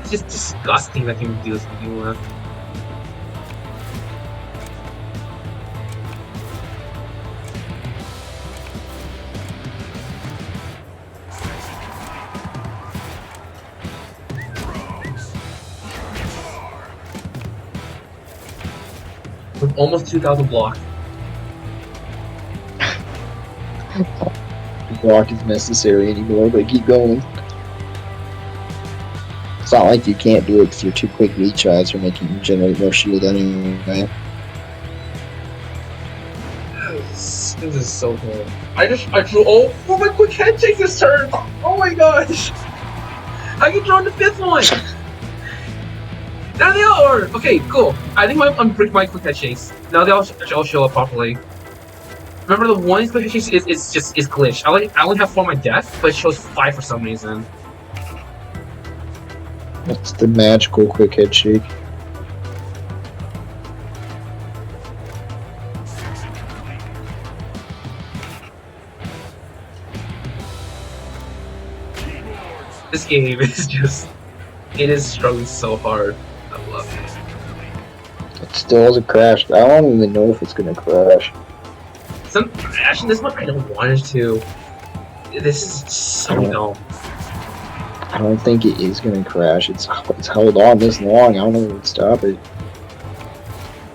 It's just disgusting that I can do this to begin with. With almost 2,000 block. Block is necessary anymore, but keep going. It's not like you can't do it because your 2 quick retries are making you generate more shield anyway. This is so cool. I drew all 4 my quick head shakes this turn! Oh my gosh! I can draw the 5th one! There they are! Okay, cool. I think I'm breaking my quick head shakes. Now they all show up properly. Remember the one quick head shakes is glitched. I only have 4 on my deck, but it shows 5 for some reason. That's the magical quick head shake. This game is just... It is struggling so hard. I love it. It still hasn't crashed. I don't even know if it's gonna crash. Actually, this one I don't want it to. This is so dumb. I don't think it is gonna crash. It's held on this long. I don't know what would stop it.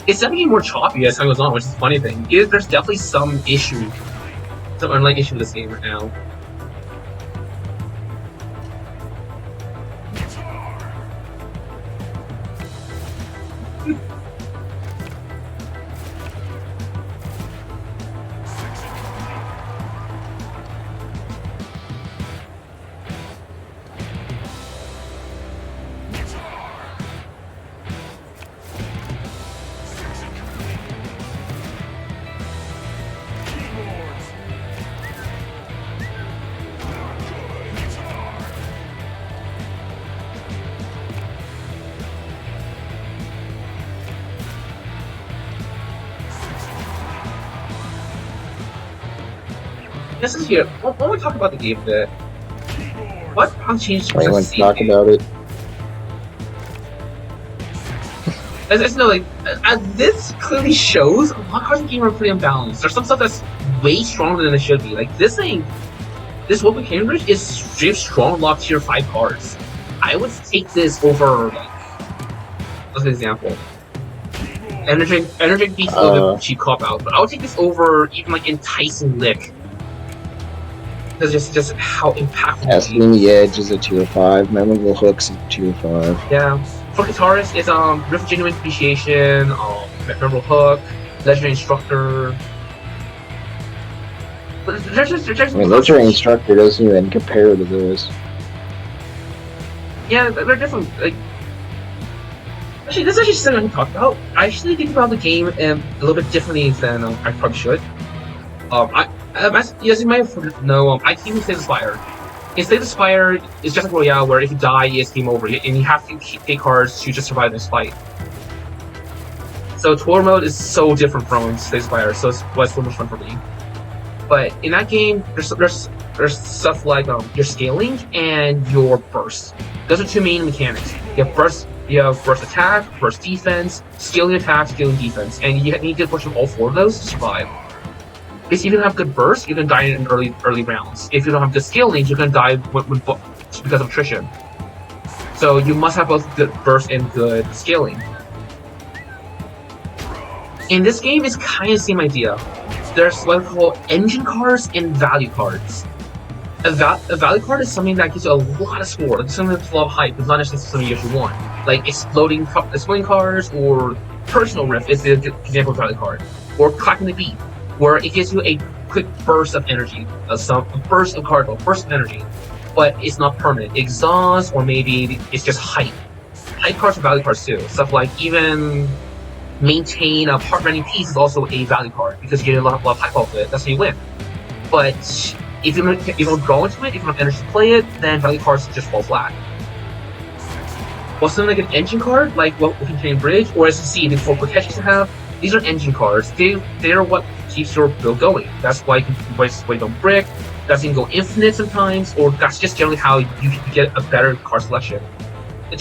It's definitely more choppy as time goes on, which is the funny thing. There's definitely some issue, some underlying issue with this game right now. This is here. When we talk about the game, what changed? Let's talk about it. As no, like, as this clearly shows, a lot of cards in the game are pretty unbalanced. There's some stuff that's way stronger than it should be. Like this thing, this Woken Cambridge is straight strong lock tier 5 cards. I would take this over, like, what's an example? Energy beats a little bit cheap cop out, but I would take this over even like Enticing Lick. Because just how impactful. Asking the Edge is a tier 5. Memorable Hooks is a tier 5. Yeah. For guitarists, it's Riff Genuine Appreciation, Memorable Hook, Legendary Instructor. But Legendary Instructor doesn't even compare to those. Yeah, they're different. Like, actually, this is actually something I can talk about. I actually think about the game a little bit differently than I probably should. As you might know, I team Slay the Spire. In Slay the Spire, it's just like Royale, where if you die, it's game over, and you have to take cards to just survive this fight. So Tour Mode is so different from Slay the Spire, so it's so much fun for me. But in that game, there's stuff like your scaling and your burst. Those are 2 main mechanics. You have burst attack, burst defense, scaling attack, scaling defense, and you need to push all 4 of those to survive. If you don't have good burst, you're gonna die in early rounds. If you don't have good scaling, you're gonna die because of attrition. So you must have both good burst and good scaling. In this game, it's kind of the same idea. There's what we call engine cards and value cards. A value card is something that gives you a lot of score, like something that's a lot of hype, it's not necessarily something you actually want. Like exploding cards or personal riff is the example of value card. Or clapping the beat, where it gives you a quick burst of energy, a burst of card, a burst of energy, but it's not permanent. Exhaust, or maybe it's just hype. Hype cards are value cards too. Stuff like even maintain a heart-rending piece is also a value card because you get a lot of hype off of it. That's how you win. But if you don't go into it, if you don't have energy to play it, then value cards just fall flat. Well, something like an engine card, like what we can play in Bridge, or as you see the 4 quick catches to have, these are engine cards. They're what keeps your build going. That's why you can waste on brick. That's you can go infinite sometimes, or that's just generally how you can get a better card selection. The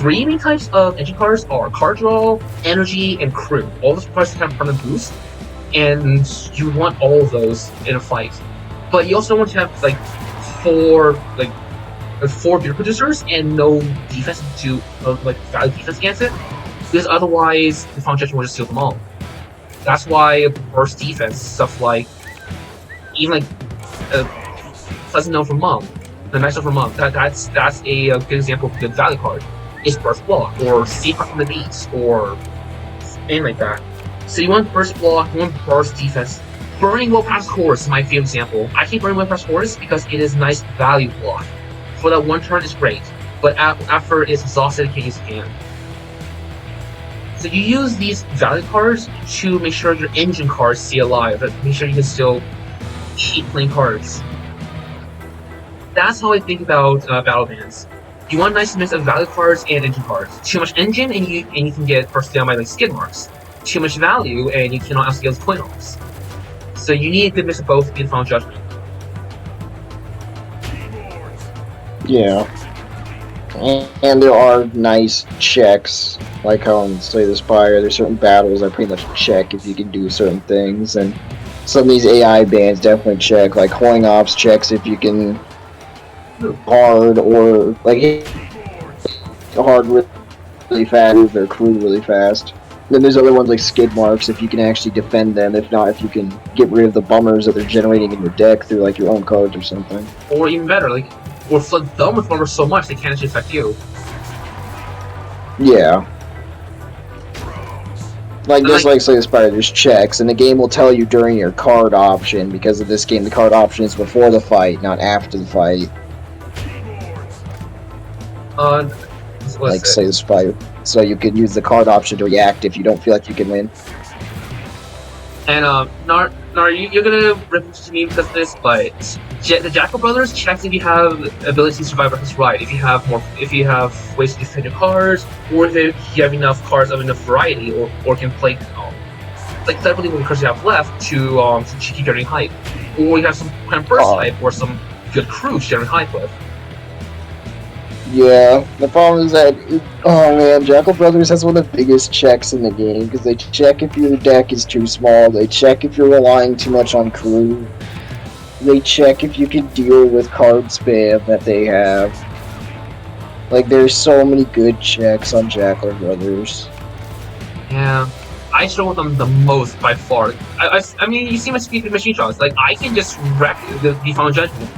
three main types of engine cards are card draw, energy, and crew. All those cards have permanent boost, and you want all of those in a fight. But you also want to have like four beer producers and no defense to value defense against it, because otherwise the Final Judgment will just steal them all. That's why burst defense stuff like even Pleasant Known from Mom, the Nice Known from Mom. That's a good example of a good value card. Is burst block or Sea from the Beast or anything like that. So you want burst block, you want burst defense. Burning Well Past Horse is my favorite example. I keep Burning Well Past Horse because it is nice value block. For that one turn, it's great, but after it's exhausted, you can't use it again. So you use these value cards to make sure your engine cards stay alive, make sure you can still keep playing cards. That's how I think about battle bans. You want a nice mix of value cards and engine cards. Too much engine and you can get burst down by like skid marks. Too much value and you cannot outscale the coin offs. So you need a good mix of both in Final Judgment. Yeah. And there are nice checks, like how in Slay the Spire, there's certain battles that pretty much check if you can do certain things, and some of these AI bans definitely check, like Coin Ops checks if you can hard or like hard really fast, move their crew really fast. Then there's other ones like skid marks if you can actually defend them, if not if you can get rid of the bummers that they're generating in your deck through like your own cards or something. Or even better, or flood them with bummers so much they can't actually affect you. Yeah. Like just like Slay the Spire, there's checks, and the game will tell you during your card option, because of this game the card option is before the fight, not after the fight. Like Slay the Spire. So you can use the card option to react if you don't feel like you can win. And Nar, you're gonna rip into me because of this, but the Jackal Brothers checks if you have ability to survive Reckless Ride, if you have ways to defend your cards, or if you have enough cards of enough variety, or can play like cleverly with the cards you have left to keep generating hype, or you have some kind of burst hype or some good crew to generate hype with. Yeah, the problem is that, oh man, Jackal Brothers has one of the biggest checks in the game, because they check if your deck is too small, they check if you're relying too much on crew, they check if you can deal with card spam that they have. Like, there's so many good checks on Jackal Brothers. Yeah, I struggle with them the most by far. I mean, you see my speed machine shots, like, I can just wreck the Final Judgment.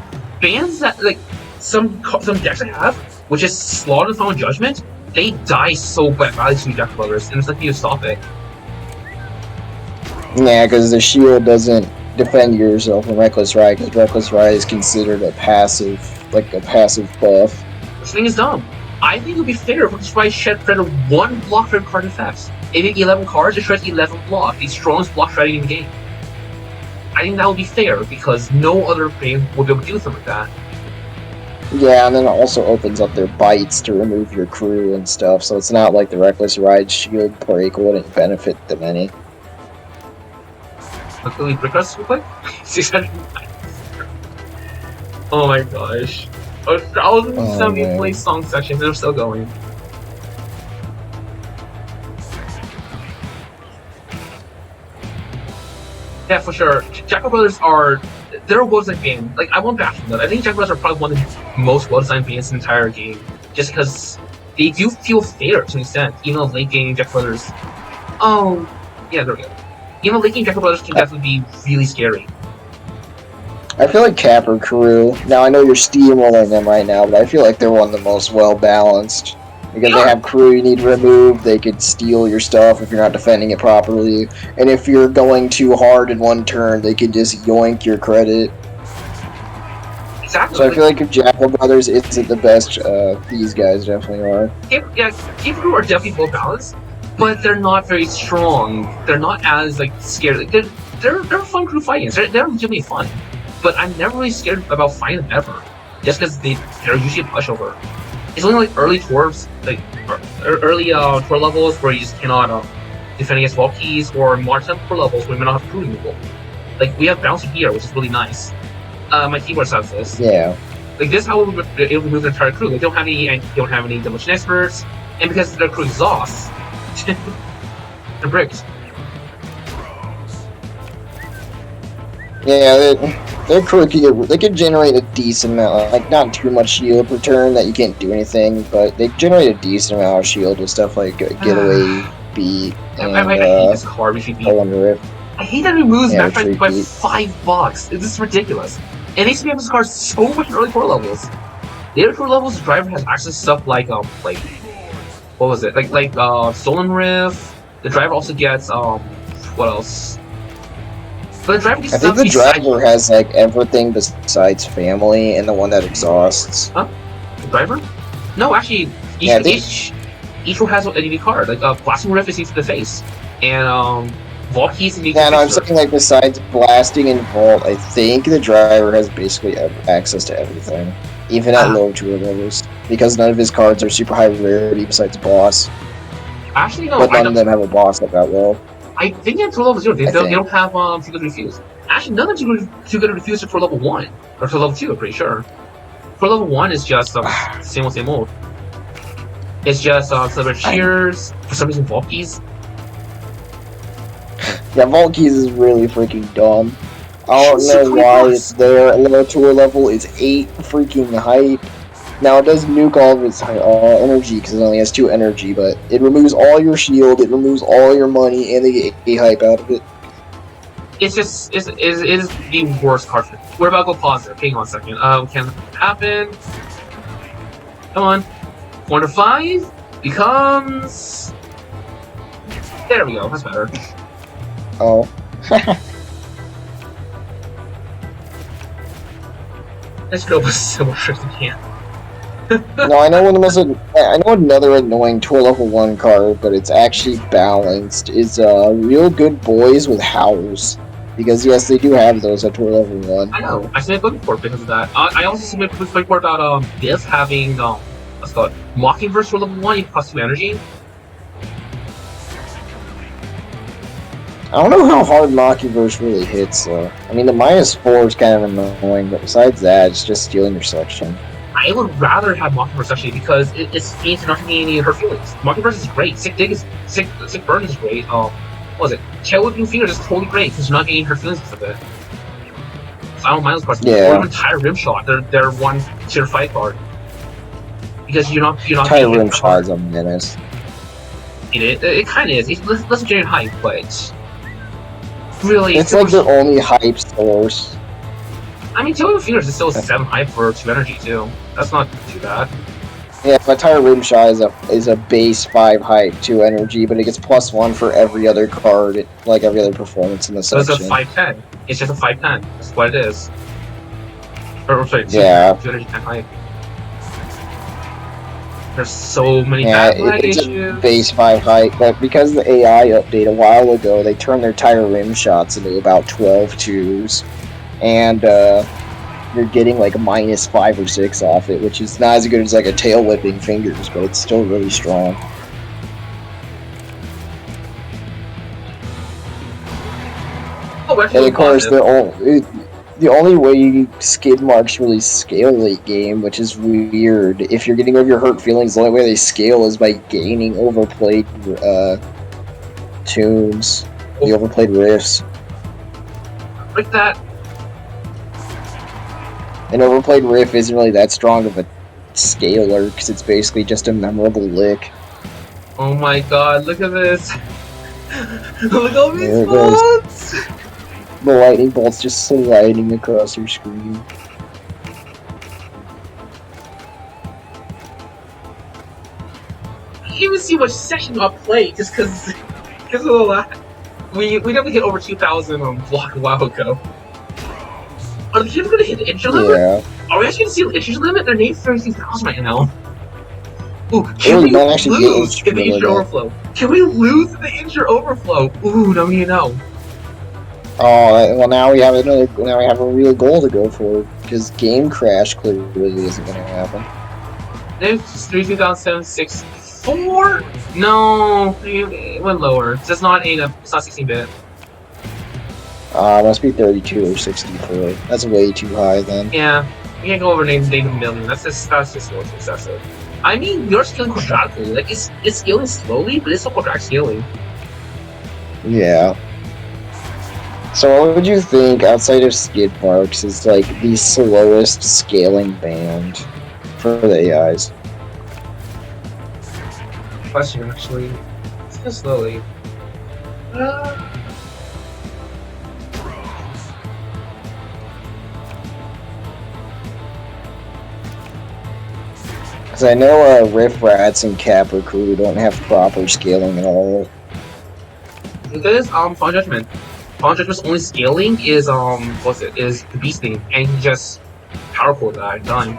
Bans that, like, some decks I have, which is Slaughter the Final Judgment, they die so badly to Jackal Brothers, and it's like you stop it. Yeah, because the shield doesn't defend yourself in Reckless Ride, because Reckless Ride is considered a passive buff. This thing is dumb. I think it would be fair if Reckless Ride shed one block for card effects. If you have 11 cards, it shreds 11 block, the strongest block shredding in the game. I think that would be fair, because no other game would be able to do something like that. Yeah, and then it also opens up their bites to remove your crew and stuff, so it's not like the Reckless Ride shield break wouldn't benefit them any. Can we break us real quick? 600. Oh my gosh. 1,070 play song sections, they're still going. Yeah, for sure. Jackal Brothers they're a well-designed game. Like, I won't bash them though. I think Jackal Brothers are probably one of the most well-designed games in the entire game. Just because they do feel fair to an extent, even though late game Jackal Brothers. Oh, yeah, there we go. Even though late game Jackal Brothers can definitely be really scary. I feel like Capper Crew, now I know you're steamrolling them right now, but I feel like they're one of the most well-balanced. Because they have crew you need to remove, they could steal your stuff if you're not defending it properly, and if you're going too hard in one turn, they could just yoink your credit. Exactly. So I feel like if Jackal Brothers isn't the best, these guys definitely are. Cape Crew are definitely well balanced, but they're not very strong. They're not as like scary. They're a fun crew fighting. They're legitimately fun, but I'm never really scared about fighting them ever, just because they're usually a pushover. It's only like early tour levels where you just cannot defending against Valkyries or March for levels when we don't have crew removal. Like, we have bouncy here, which is really nice. My keyboard says this. Yeah. Like, this is how we'll be able to move their entire crew. They don't have any demolition experts, and because their crew exhausts, they're bricked. Yeah, their crew they could generate a decent amount, like not too much shield per turn that you can't do anything, but they generate a decent amount of shield with stuff like Getaway, Beat, and I hate this card. We should beat. I hate that it removes match by $5. This is ridiculous. And they spam this card so much in early core levels. The other core levels, the driver has access to stuff like what was it? Like Stolen Rift. The driver also gets what else? But the driver gets I think the driver has like everything besides family and the one that exhausts. Huh? The driver? No, actually, each one has an enemy card. Like Blasting Rift is easy to the face, and Valkyries and yeah, no, I'm saying like besides blasting and vault, I think the driver has basically access to everything, even at low tour levels, because none of his cards are super high rarity besides boss. Actually, no. But none of them have a boss at that low. I think at tour level 0, they don't have Too Good to Refuse. Actually, none of them Too Good to Refuse are for level 1 or for level 2. I'm pretty sure. For level 1 is just same old. It's just Celebrate Cheers. For some reason, Valkyries. Yeah, Valkyries is really freaking dumb. I don't know why it's there. Low tour level is 8 freaking hype. Now it does nuke all of its energy because it only has 2 energy, but it removes all your shield, it removes all your money, and they get 8 hype out of it. It's just it is the worst card. We're about to go positive. Hang on a second. Can happen. Come on. Corner 5 becomes. There we go. That's better. Oh. Let's go with so much as we can. No, I know another annoying tour level 1 card, but it's actually balanced. Is Real Good Boys with Howls. Because yes, they do have those at tour level 1. I know. I submitted Book Report because of that. I also submitted Book Report about Div having what's called Mockingverse for level 1, you plus 2 energy. I don't know how hard Mockingverse really hits though. I mean the -4 is kind of annoying, but besides that, it's just stealing your section. I would rather have Mockingverse actually because it's means not getting any of her feelings. Mockingverse is great. Sick Burn is great. What was it? Tail Whipping Fingers is totally great because you're not getting her feelings of it. So I don't mind those cards. Yeah. Or even Tire Rim Shot. They're one tier 5 card. Because you're not Tire Rim Shot is a menace. It kinda is. It doesn't generate hype, but really it's like their only hype source. I mean, Tail Whipping Fingers is still 7 hype for 2 energy too. That's not too bad. Yeah, but Tire Rim Shot is a base 5 hype 2 energy, but it gets +1 for every other card, like every other performance in the section. So it's a 5/10. It's just a 5/10. That's what it is. Or sorry, 2 energy 10 hype. There's so many it's issues. A base 5 hype, but because the AI update a while ago, they turned their Tire Rim Shots into about 12 twos, and you're getting like a -5 or 6 off it, which is not as good as like a Tail Whipping Fingers, but it's still really strong. Oh, and of course, the only way skid marks really scale late game, which is weird. If you're getting rid of your hurt feelings, the only way they scale is by gaining overplayed tunes, the overplayed riffs. Like that. An overplayed riff isn't really that strong of a scaler because it's basically just a memorable lick. Oh my god, look at this. Look at all these bolts! The lightning bolts just sliding across your screen. I can't even see which section I'll play just because of the lag. We definitely hit over 2,000 block a while ago. Are the people going to hit the injury limit? Yeah. Are we actually going to see the injury limit? They're named 32,000 right now. Ooh, can we lose in the injury overflow? Can we lose in the injury overflow? Ooh, no, you know. Oh, well now we have a real goal to go for, because game crash clearly isn't going to happen. There's 32,763. 4? No, it went lower. It's not 8. It's not 16-bit. Must be 32 or 64. That's way too high then. Yeah, you can't go over name a million. That's just so excessive. I mean, you're scaling quadratically. Like it's scaling slowly, but it's still quadratic scaling. Yeah. So what would you think, outside of skid marks, is like the slowest scaling band for the AIs? Question, actually. Scale slowly. Because I know Riff Rats and Capper Crew don't have proper scaling at all. Because Fallen Judgment. Fallen Judgment's only scaling is is the beast thing, and he just powerful that done.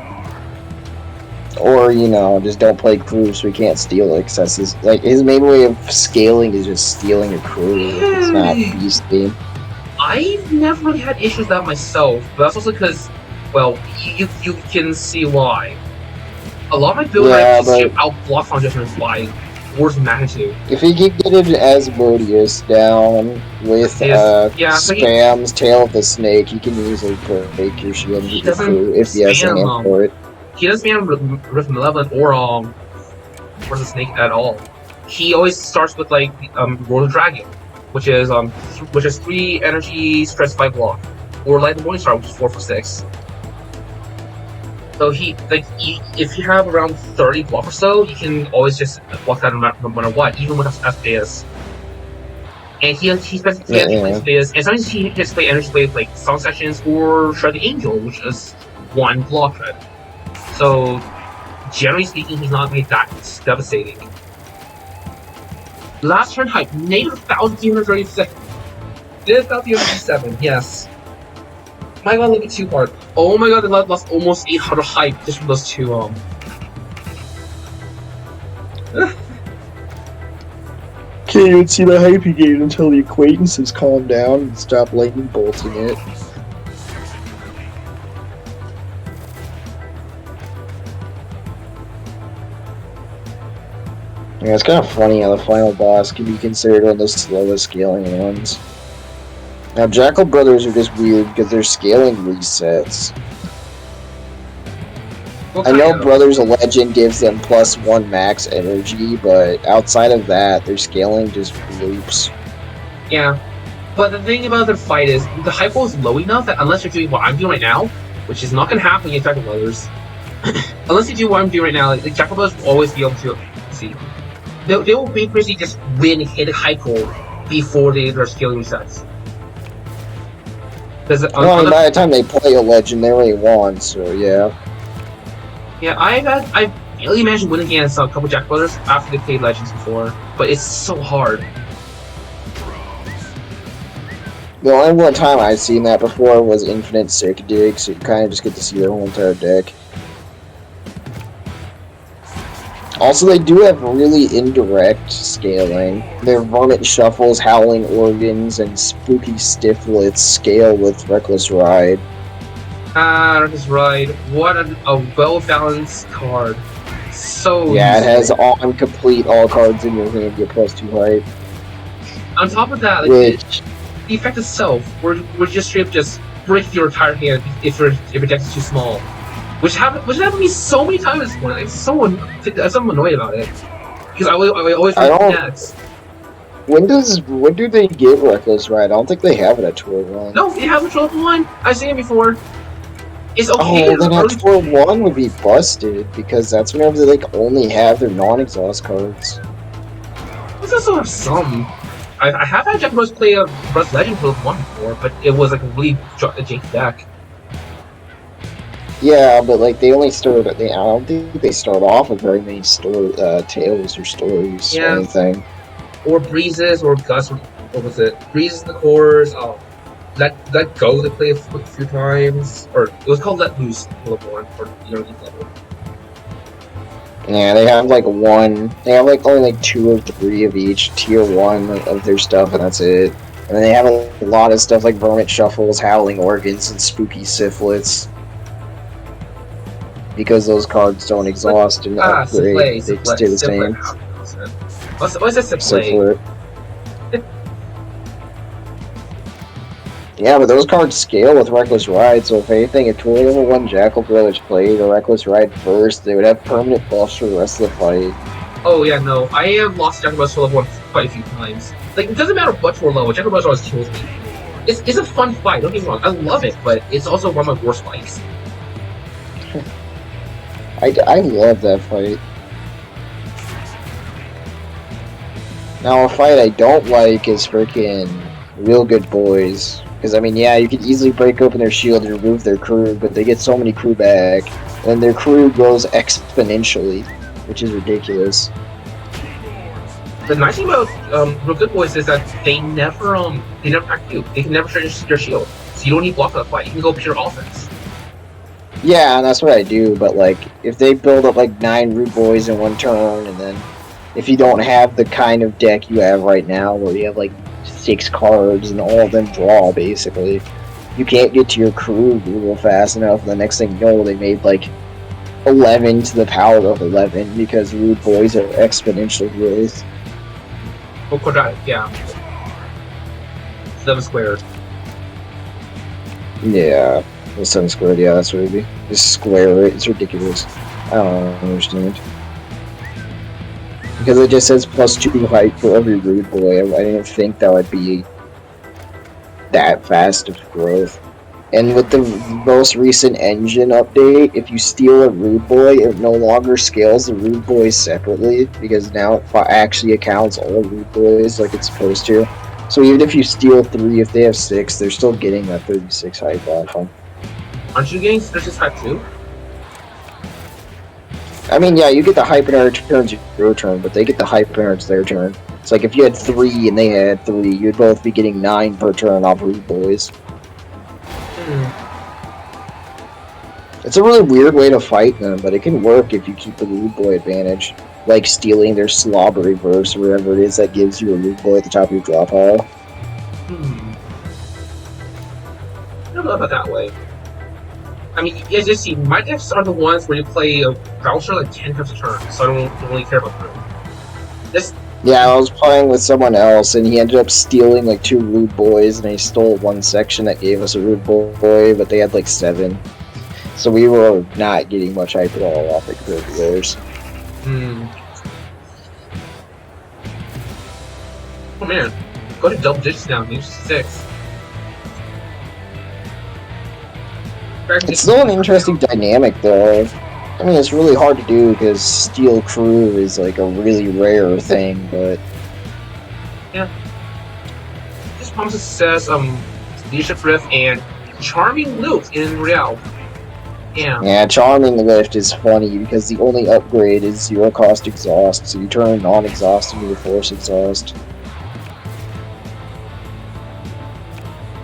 Or, you know, just don't play crew so we can't steal it, because his main way of scaling is just stealing a crew. It's not beast theme. I've never really had issues with that myself, but that's also because, well, you can see why. A lot of my build outblock Fallen Judgment by worse magnitude. If he can get an Asmodeus down with Spam's Tail of the Snake, he can easily break your shield with the crew if he has an amp for it. He doesn't spam Rift Malevolent or the Snake at all. He always starts with like Roar the Dragon, which is 3 energy, stress 5 block, or Light the Morning Star, which is 4 for 6. So if you have around 30 block or so, you can always just block that no matter what, even with FPS. And he spends FPS, and sometimes he gets to play energy wave like Song Sections or Shred the Angel, which is 1 block shred. So generally speaking, he's not made that devastating. Last turn hype, negative 1,336. Did 1,337, yes. My god, look at 2 part. Oh my god, they lost almost 800 hype just from those 2 Can't even see the hype he gained until the Acquaintances calm down and stop lightning bolting it. Yeah, it's kind of funny how the final boss can be considered one of the slowest scaling ones. Now, Jackal Brothers are just weird because their scaling resets. I know Brothers of Legend gives them +1 max energy, but outside of that, their scaling just loops. Yeah, but the thing about their fight is the hype is low enough that unless you're doing what I'm doing right now, which is not going to happen in Jackal Brothers, unless you do what I'm doing right now, like Jackal Brothers will always be able to see. They will basically just win and hit a hype roll before their scaling resets. Well, by the time they play a legend, they already won, so yeah. Yeah, I've barely managed to win against a couple Jack Brothers after they played Legends before, but it's so hard. The only one time I've seen that before was Infinite Sick Dig, so you kind of just get to see their whole entire deck. Also, they do have really indirect scaling. Their Varmint Shuffles, Howling Organs, and Spooky Stifflets scale with Reckless Ride. Reckless Ride. What a well-balanced card. So yeah, it has on complete all cards in your hand get +2 hype. On top of that, like, the effect itself, we're just straight up just break your entire hand if your deck is too small. Which happened to me so many times at this point. I'm annoyed about it. Because I always run decks. When do they get Reckless Ride? I don't think they have it at Tour 1. No, they have a Tour 1. I've seen it before. It's okay. Oh, then at Tour 1 would be busted, because that's whenever they like only have their non-exhaust cards. Let's also have some. I have had Jack Bros play a Breath Legend Tour 1 before, but it was like a really janky deck. Yeah, but like they only start. I don't think they start off with very many tales or stories or anything. Or breezes or gusts. What was it? Breezes in the cores. Let go. They play a few times, or it was called Let Loose level 1 or level. Yeah, they have like one. They have like only like 2 or 3 of each tier 1 of their stuff, and that's it. And then they have a lot of stuff like Varmint Shuffles, Howling Organs, and Spooky Syphilits. because those cards don't exhaust and upgrade. They stay the same. What's a Simpler. Yeah, but those cards scale with Reckless Ride, so if anything, if 20 level 1 Jackal Brothers played a Reckless Ride first, they would have permanent buffs for the rest of the fight. Oh yeah, no, I have lost Jackal Brothers to level 1 quite a few times. Like, it doesn't matter what for level, Jackal Brothers always kills me. It's a fun fight, don't get me wrong, I love it, but it's also one of my worst fights. I love that fight. Now, a fight I don't like is freaking Real Good Boys. Because, I mean, yeah, you could easily break open their shield and remove their crew, but they get so many crew back, and their crew grows exponentially, which is ridiculous. The nice thing about Real Good Boys is that they never attack you. They can never change their shield, so you don't need block that fight. You can go pure offense. Yeah, and that's what I do, but, like, if they build up, like, 9 Rude Boys in one turn, and then if you don't have the kind of deck you have right now, where you have, like, 6 cards and all of them draw, basically, you can't get to your crew real fast enough. The next thing you know, they made, like, 11 to the power of 11, because Rude Boys are exponential growth. Oh, quadratic, yeah. 7 squared. Yeah. The 7 squared, yeah, that's what it'd be. Just square it, it's ridiculous. I don't understand. Because it just says +2 height for every Rude Boy. I didn't think that would be that fast of growth. And with the most recent engine update, if you steal a Rude Boy, it no longer scales the Rude Boys separately, because now it actually accounts all Rude Boys like it's supposed to. So even if you steal 3, if they have 6, they're still getting that 36 height off them. Aren't you getting 36 height too? I mean, yeah, you get the hype when it turns your turn, but they get the hype when it's their turn. It's like if you had 3 and they had 3, you'd both be getting 9 per turn off Rude Boys. It's a really weird way to fight them, but it can work if you keep the Rude Boy advantage. Like stealing their Slobber Reverse or whatever it is that gives you a Rude Boy at the top of your draw pile. I don't know about that way. I mean, as you see, my decks are the ones where you play a Voucher like 10 times a turn, so I don't really care about them. Yeah, I was playing with someone else, and he ended up stealing like 2 Rude Boys, and he stole one section that gave us a Rude Boy, but they had like 7. So we were not getting much hype at all off it compared to theirs. Oh man, go to double digits now, use 6. It's still an interesting dynamic, though. I mean, it's really hard to do because Steel Crew is like a really rare thing, but yeah. This promises says Leadership Rift and Charming Loot in Real. Yeah. Yeah, Charming Lift is funny because the only upgrade is 0 cost exhaust, so you turn non-exhaust into force exhaust.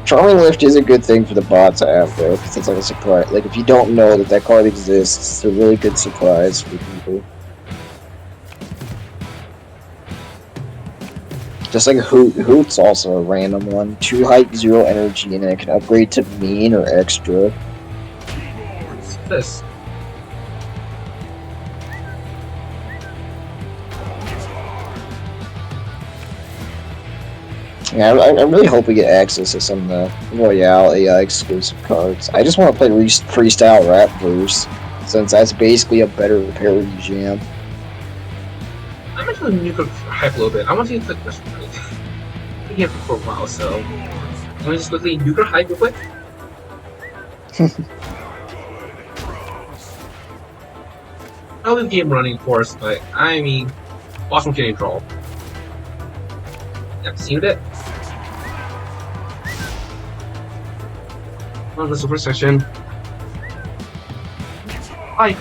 Charming Lift is a good thing for the bot to have, though, because it's like a surprise. Like, if you don't know that that card exists, it's a really good surprise for people. Just like Hoot's also a random one. 2 height, 0 energy, and then it can upgrade to mean or extra. What's this? Yeah, I really hope we get access to some of the Royale AI exclusive cards. I just want to play Freestyle Rap Verse, since that's basically a better parody jam. I'm actually nuclear hype a little bit. I want you to click this one. I've been here for a while, so let me just quickly nuclear hype real quick. I'll leave the game running, of course, but I mean, awesome getting draw. Yeah, see it. On the super section. Hi.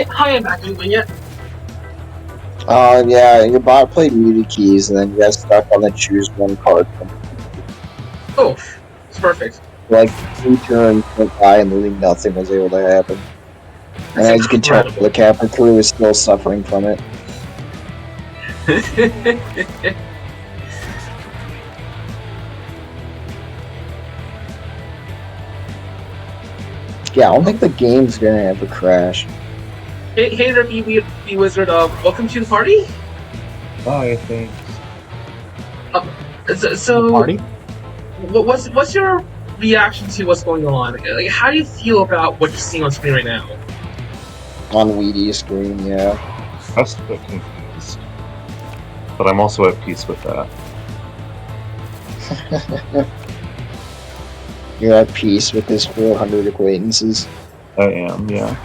Hi, I'm back doing yet. Yeah, your bot played muted keys, and then you got stuck on the choose one card. Oh, it's perfect. Like 2 turns went by, and literally nothing was able to happen. And That's as you can tell, incredible. the Kappa crew is still suffering from it. Yeah, I don't think the game's gonna ever crash. Hey there, B Wizard. Welcome to the party. Bye, thanks. So Party? what's your reaction to what's going on? Like, how do you feel about what you're seeing on screen right now? On Wheaties screen, yeah. I was a bit confused. But I'm also at peace with that. You're at peace with this 400 acquaintances. I am, yeah.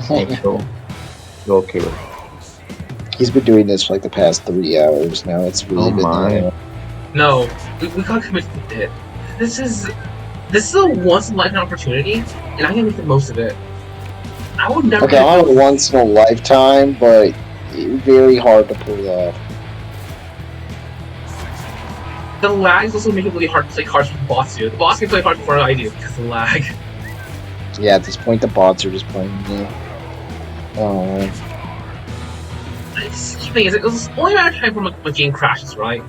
You're okay with it. He's been doing this for like the past 3 hours now. It's really Oh been my. No, we gotta commit to it. This is a once in a lifetime opportunity, and I'm gonna make the most of it. I would never. Okay, not once in a lifetime, but very hard to pull off. The lag is also making it really hard to play cards with the boss do. The boss can play cards before I do because of the lag. Yeah, at this point, the bots are just playing me. Oh, man. The thing is, it's only a matter of time when the game crashes, right?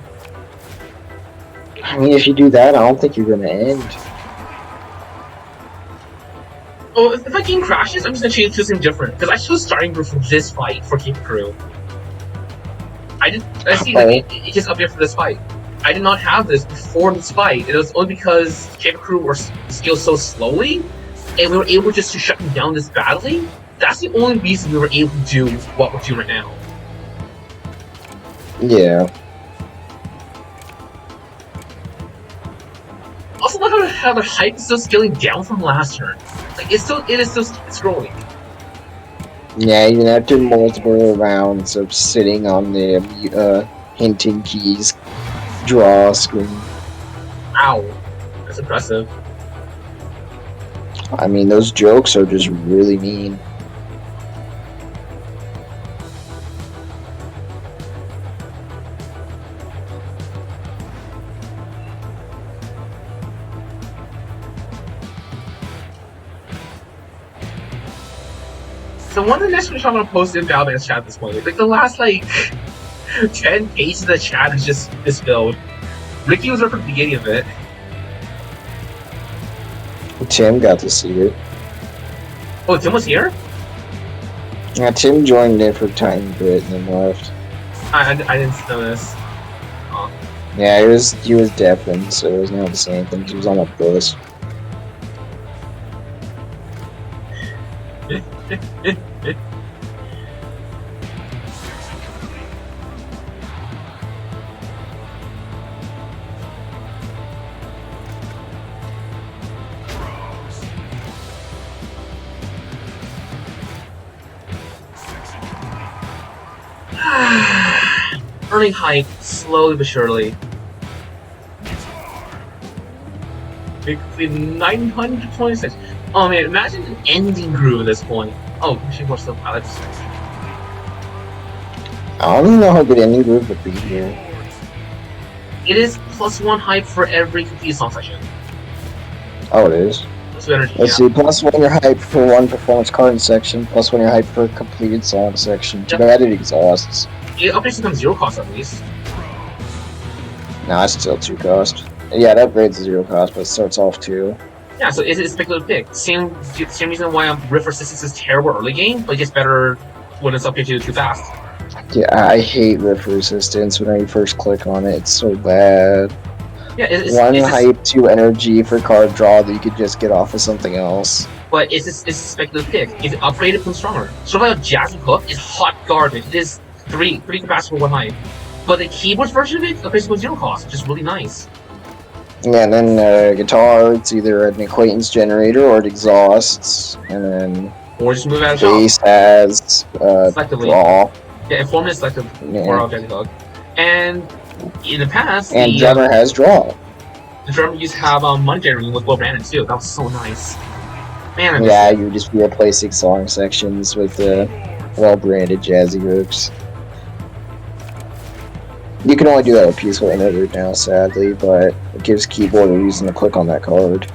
I mean, if you do that, I don't think you're gonna end. Oh, if my game crashes, I'm just gonna choose something different because I chose starting group for this fight for Cape Crew. I see that it just up here for this fight. I did not have this before this fight. It was only because Cape Crew were skilled so slowly, and we were able just to shut them down this badly. That's the only reason we were able to do what we're doing right now. Yeah. Also, look at how the hype is still scaling down from last turn. Like it is still scrolling. Yeah, even after multiple rounds of sitting on the hinting keys draw screen. Ow, that's impressive. I mean, those jokes are just really mean. So one of the next ones I'm gonna post in Valorant's chat at this point. Like the last 10 pages of the chat is filled. Ricky was there from the beginning of it. Tim got to see it. Oh, Tim was here? Yeah, Tim joined in for a tiny bit and then left. I didn't know this. Yeah, he was deafened, so he wasn't able to say anything. He was on a bus. Earning hype slowly but surely. Basically 926. Oh man, imagine an ending groove at this point. Oh, we should watch the pilots. I don't even know how good ending group would be here. It is +1 hype for every complete song section. Oh, it is. Plus energy. Let's see, +1 your hype for one performance card section, +1 your hype for a completed song section. Too bad it exhausts. It upgrades to become 0 cost at least. Nah, it's still 2 cost. Yeah, it upgrades to 0 cost, but it starts off 2. Yeah, so it's speculative pick. Same reason why Rift Resistance is terrible early game, but it gets better when it's upgraded too fast. Yeah, I hate Rift Resistance when I first click on it. It's so bad. Yeah, One hype, 2 energy for card draw that you could just get off of something else. But it's a speculative pick. If it upgraded, it becomes stronger. So like Jasmine Hook is hot garbage. It is 3 capacity for 1 hype. But the keyboard version of it upgrades to 0 cost, which is really nice. Yeah, and then guitar, it's either an acquaintance generator or it exhausts. And then Or just move out of bass has selectively. draw. Yeah, Inform is selective for Objective Hug. And in the past, And drummer has draw. the drum used to have money generating with Will Brandon too. That was so nice. Man, I miss Yeah, it. you would just be replacing song sections with well-branded jazzy hooks. You can only do that with Peaceful Interlude now, sadly, but it gives keyboard a reason to click on that card.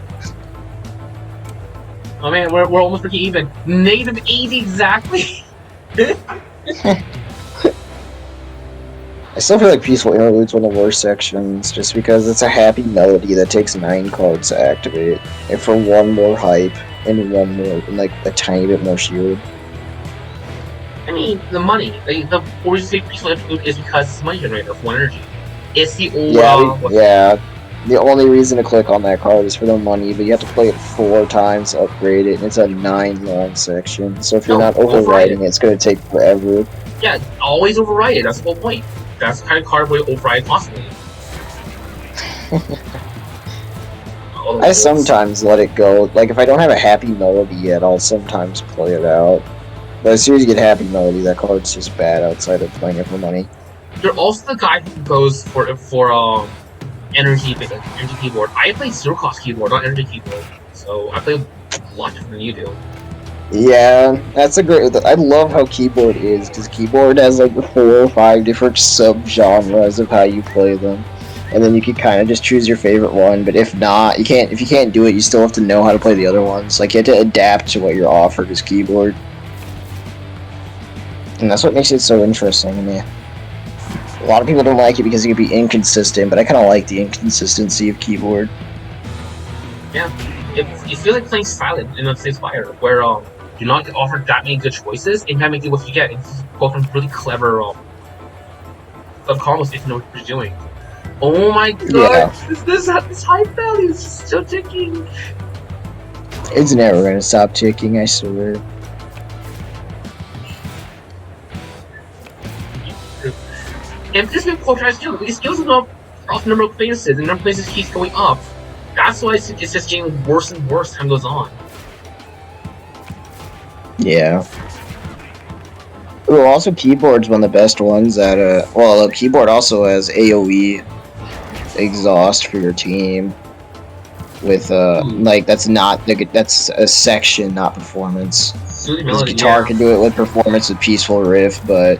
Oh man, we're almost freaking even. Negative 80 exactly. I still feel like Peaceful Interlude's one of the worst sections, just because it's a happy melody that takes 9 cards to activate, and for one more hype, and one more, and like a tiny bit more shield. I mean, the money. The reason Peaceful Interlude is because it's a money generator for energy. It's the old. Yeah. The only reason to click on that card is for the money, but you have to play it 4 times to upgrade it, and it's a 9-long section. So if you're not overriding it, it's going to take forever. Yeah, always override it. That's the whole point. That's the kind of card where you override constantly. I sometimes let it go. Like, if I don't have a happy melody yet, I'll sometimes play it out. But as soon as you get happy melody, that card's just bad outside of playing it for money. You're also the guy who goes for energy keyboard. I play zero cost keyboard, not energy keyboard. So I play a lot different than you do. Yeah, that's a great. I love how keyboard is, because keyboard has like 4 or 5 different sub-genres of how you play them, and then you can kind of just choose your favorite one. But if not, you can't. If you can't do it, you still have to know how to play the other ones. Like, you have to adapt to what you're offered as keyboard, and that's what makes it so interesting to me. A lot of people don't like it because it can be inconsistent, but I kind of like the inconsistency of keyboard. Yeah, you feel like playing silent in a Fire, where you're not offered that many good choices, and you gotta make do what you get. And you go from really clever combos if you know what you're doing. Oh my god, this high value is still ticking. It's never gonna stop ticking, I swear. And this been quoted too, these skills are not off number of acquaintances, and the number of places keeps going up. That's why it's just getting worse and worse as time goes on. Yeah. Ooh, also keyboard's one of the best ones that well, keyboard also has AoE exhaust for your team. With like that's a section, not performance. Because guitar can do it with performance with Peaceful Riff, but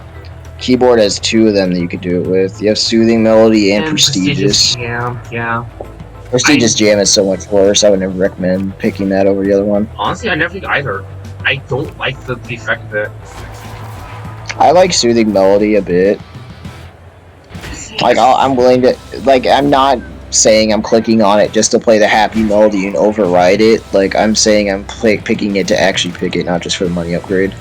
keyboard has 2 of them that you could do it with. You have Soothing Melody and Prestigious. Yeah. Prestigious Jam is so much worse. I would never recommend picking that over the other one. Honestly, I never think either. I don't like the effect of it. I like Soothing Melody a bit. Like, I'm willing to... Like, I'm not saying I'm clicking on it just to play the happy melody and override it. Like, I'm saying I'm picking it to actually pick it, not just for the money upgrade.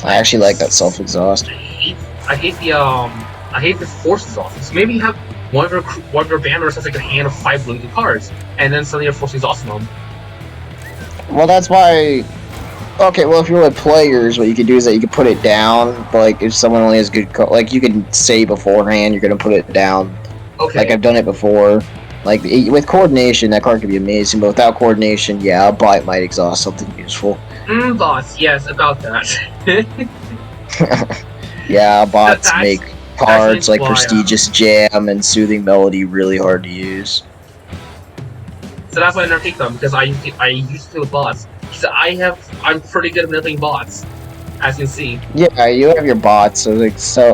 I actually like that self-exhaust. I hate the force exhaust. So maybe you have one of your banners has like a hand of 5 really good cards, and then suddenly your force exhaust on them. Well, that's why... Okay, well, if you're with players, what you can do is that you can put it down. Like, if someone only has good... Like, you can say beforehand you're going to put it down. Okay. Like, I've done it before. Like, with coordination, that card can be amazing, but without coordination, yeah, a bot might exhaust something useful. Bots, yes, about that. Yeah, bots make cards like Prestigious Jam and Soothing Melody really hard to use. So that's why I never take them, because I used to play with bots. So I'm pretty good at manipulating bots, as you can see. Yeah, you have your bots, so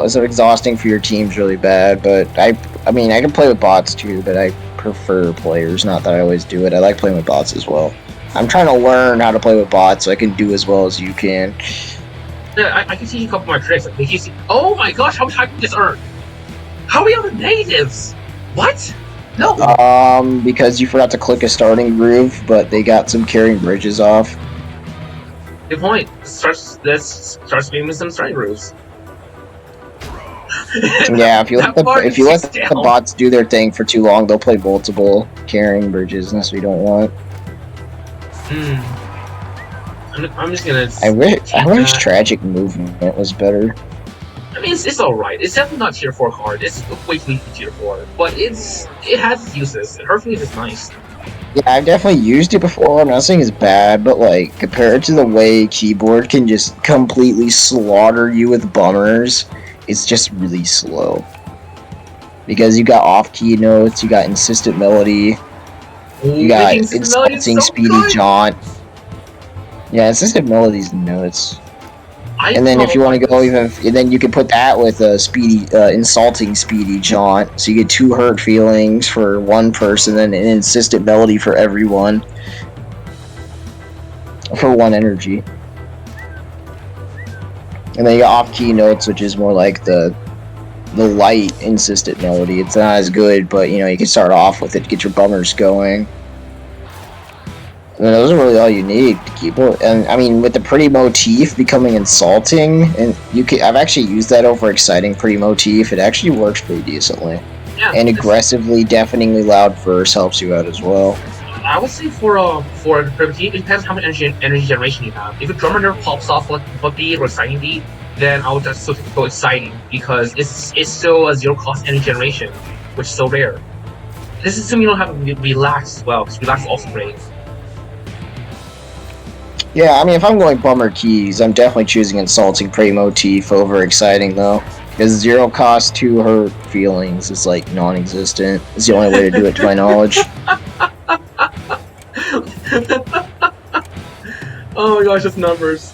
exhausting for your team's really bad. But I mean, I can play with bots too, but I prefer players. Not that I always do it. I like playing with bots as well. I'm trying to learn how to play with bots so I can do as well as you can. Yeah, I can see a couple of my tricks. Like, you see, oh my gosh, how much I can just earn? How are we on the negatives? What? No. Because you forgot to click a starting groove, but they got some carrying bridges off. Good point. Starts being some starting grooves. Yeah, if you let the bots do their thing for too long, they'll play multiple carrying bridges, and that's what you don't want. I'm just gonna. I wish Tragic Movement was better. I mean, it's alright. It's definitely not tier 4 card. It's way too weak for tier 4, but it has its uses. And hopefully it's nice. Yeah, I've definitely used it before. I'm not saying it's bad, but like compared to the way keyboard can just completely slaughter you with bummers, it's just really slow. Because you got off-key notes, you got insistent melody. You got Making Insistent Melody is Insulting so Speedy good. Jaunt. Yeah, Insistent Melody's nuts. I And then if you want to go this. even, then you can put that with a Insulting Speedy Jaunt. So you get 2 hurt feelings for one person, and an Insistent Melody for everyone. For 1 energy. And then you got Off-Key Notes, which is more like the light Insistent Melody. It's not as good, but you know, you can start off with it to get your bummers going. And those are really all you need to keep it. And I mean, with the pretty motif becoming insulting, and I've actually used that over exciting pretty motif. It actually works pretty decently. Yeah, and aggressively, deafeningly loud verse helps you out as well. I would say for primitive, it depends how much energy generation you have. If a drummer never pops off like a beat or exciting beat, then I would just still go exciting because it's still a 0 cost energy generation, which is so rare. This is assuming you don't have relax as well, because relax is also great. Yeah, I mean, if I'm going bummer keys, I'm definitely choosing insulting pretty motif over exciting though. Because 0 cost 2 hurt feelings is like non-existent. It's the only way to do it to my knowledge. Oh my gosh, just numbers.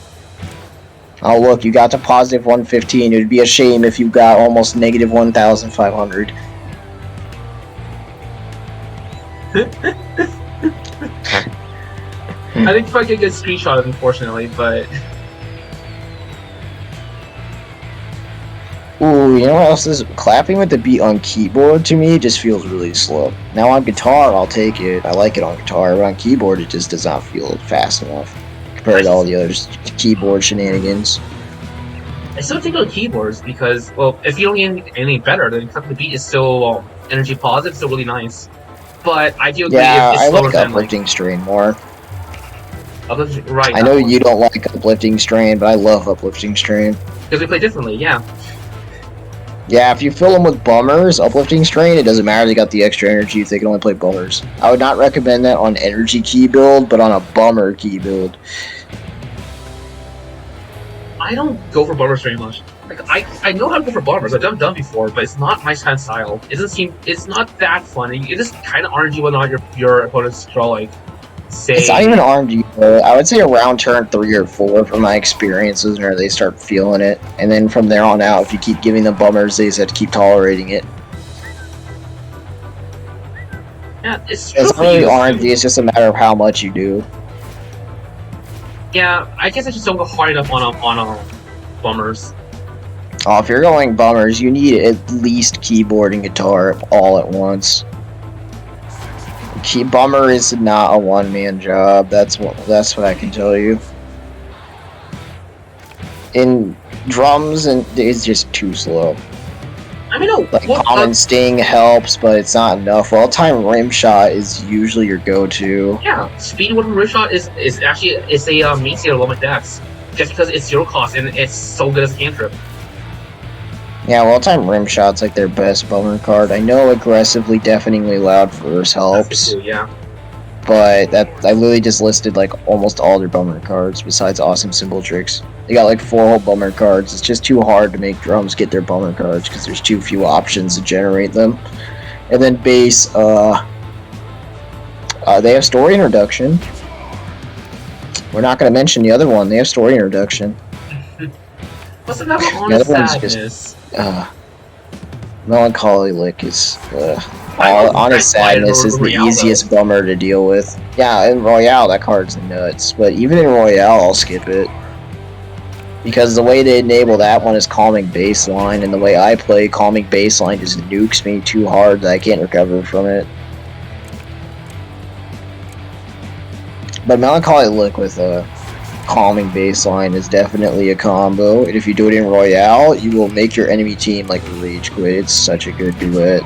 Oh look, you got to positive 115. It would be a shame if you got almost negative 1,500. I think if I could get a screenshot of it, unfortunately, but... Ooh, you know what else is? Clapping with the beat on keyboard to me just feels really slow. Now on guitar, I'll take it. I like it on guitar, but on keyboard, it just does not feel fast enough compared to all the other keyboard shenanigans. I still think on keyboards because, well, if you don't get anything better, then the beat is still energy positive, still really nice. But I do agree Yeah, it's I slower like than uplifting strain more. Right. I know you don't like uplifting strain, but I love uplifting strain. Because we play differently, yeah. Yeah, if you fill them with bummers, uplifting strain, it doesn't matter. They got the extra energy if they can only play bummers. I would not recommend that on energy key build, but on a bummer key build. I don't go for bummers very much. Like I know how to go for bummers. I've done before, but it's not my kind of style. It doesn't seem. It's not that fun. It just kind of RNG whether or not your opponents draw like. Say, it's not even RNG. I would say around turn 3 or 4 from my experiences where they start feeling it, and then from there on out, if you keep giving them bummers, they just have to keep tolerating it. Yeah, it's not really RNG. It's just a matter of how much you do. Yeah, I guess I just don't go hard enough on bummers. Oh, if you're going bummers, you need at least keyboard and guitar all at once. Bummer is not a one-man job. That's what I can tell you. In drums, and it's just too slow. I mean, no. Like common sting helps, but it's not enough. All-time rim shot is usually your go-to. Yeah, speed with rim shot is actually a mainstay of low decks, just because it's 0 cost and it's so good as a cantrip. Yeah, all-time rim shot's like their best bummer card. I know aggressively, deafeningly loud verse helps. Too, yeah. But I literally just listed like almost all their bummer cards besides awesome cymbal tricks. They got like 4 whole bummer cards. It's just too hard to make drums get their bummer cards because there's too few options to generate them. And then bass, they have story introduction. We're not going to mention the other one. They have story introduction. What's another honest sadness? Melancholy Lick is honest sadness is the easiest bummer to deal with. Yeah, in Royale that card's nuts, but even in Royale I'll skip it. Because the way to enable that one is calming baseline, and the way I play calming baseline just nukes me too hard that I can't recover from it. But Melancholy Lick with calming baseline is definitely a combo, and if you do it in Royale, you will make your enemy team like rage quit. It's such a good duet.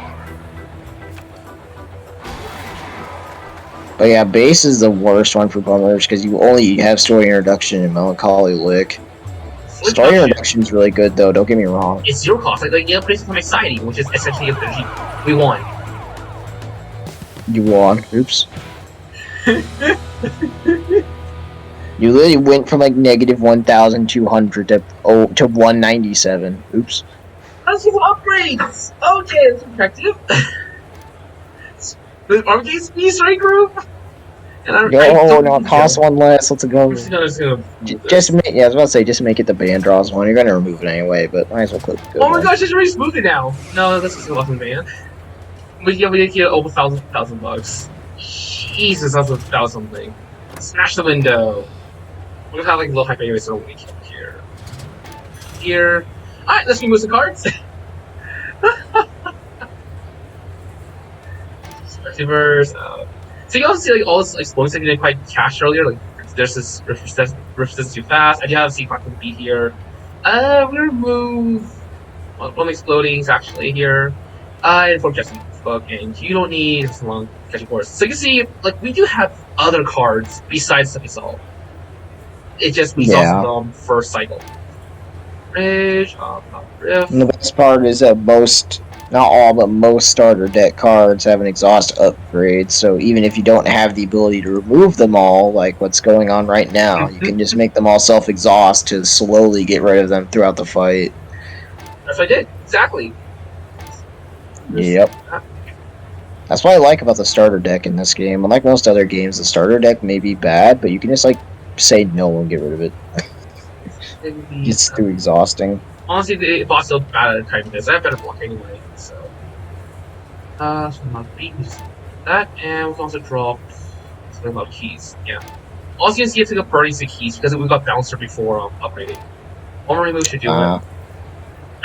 But yeah, bass is the worst one for bummers because you only have story introduction and Melancholy Lick. Story introduction is really good though. Don't get me wrong. It's 0 cost. Like yeah, plays become exciting, which is essentially a energy. We won. You won. Oops. You literally went from like negative 1,200 to 197. Oops. That's some upgrades. Okay, that's effective. Aren't they Speedy Strike group? And I Yo, don't no, need cost them. one less. Let's go. I'm just gonna move this. Just make, yeah, I was about to say, just make it the band draws one. You're gonna remove it anyway, but might as well click the good Oh my one. gosh, it's already smooth it now. No, this is awesome, man. We did get over $1,000. Jesus, that's $1,000 something. Smash the window. We're gonna have like low hype anyway, so we keep here. Here. Alright, let's remove some cards. Reverse. So you also see like all this explosions that you didn't quite catch earlier. Like there's this rift too fast. I do have C Quantum B here. We remove one exploding actually here. And for Jesse book, and you don't need this long catching course. So you can see like we do have other cards besides the Assault. It just we Yeah. saw them first cycle. Bridge, rift. And the best part is that most, not all, but most starter deck cards have an exhaust upgrade, so even if you don't have the ability to remove them all, like what's going on right now, you can just make them all self-exhaust to slowly get rid of them throughout the fight. That's what I did. Exactly. Yep. That's what I like about the starter deck in this game. Unlike most other games, the starter deck may be bad, but you can just like say no and get rid of it. It's too exhausting. Honestly, the boss is bad at timing this. I have better block anyway, so. So not beat that, and we can also drop something about keys. Yeah. Also, you can see it took up burning the keys because we got bouncer before upgrading. One more move should do it.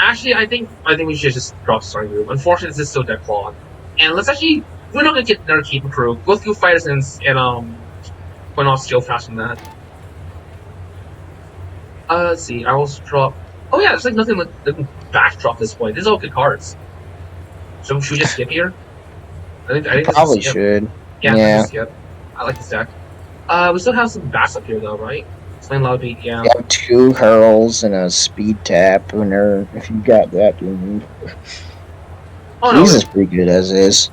Actually, I think we should just drop starting move. Unfortunately, this is still dead claw. And let's actually, we're not gonna get another keeper crew. Both Goo Fighters and went off skill faster than that. Let's see. I will drop. Oh yeah, there's like nothing like backdrop at this point. These are all good cards. So should we just skip here? I think Probably should. Yeah. Skip. I like this deck. We still have some bats up here though, right? Slain Loud Beat, yeah. You have 2 hurls and a speed tap, and if you got that, you Oh no. Keys is pretty good as is.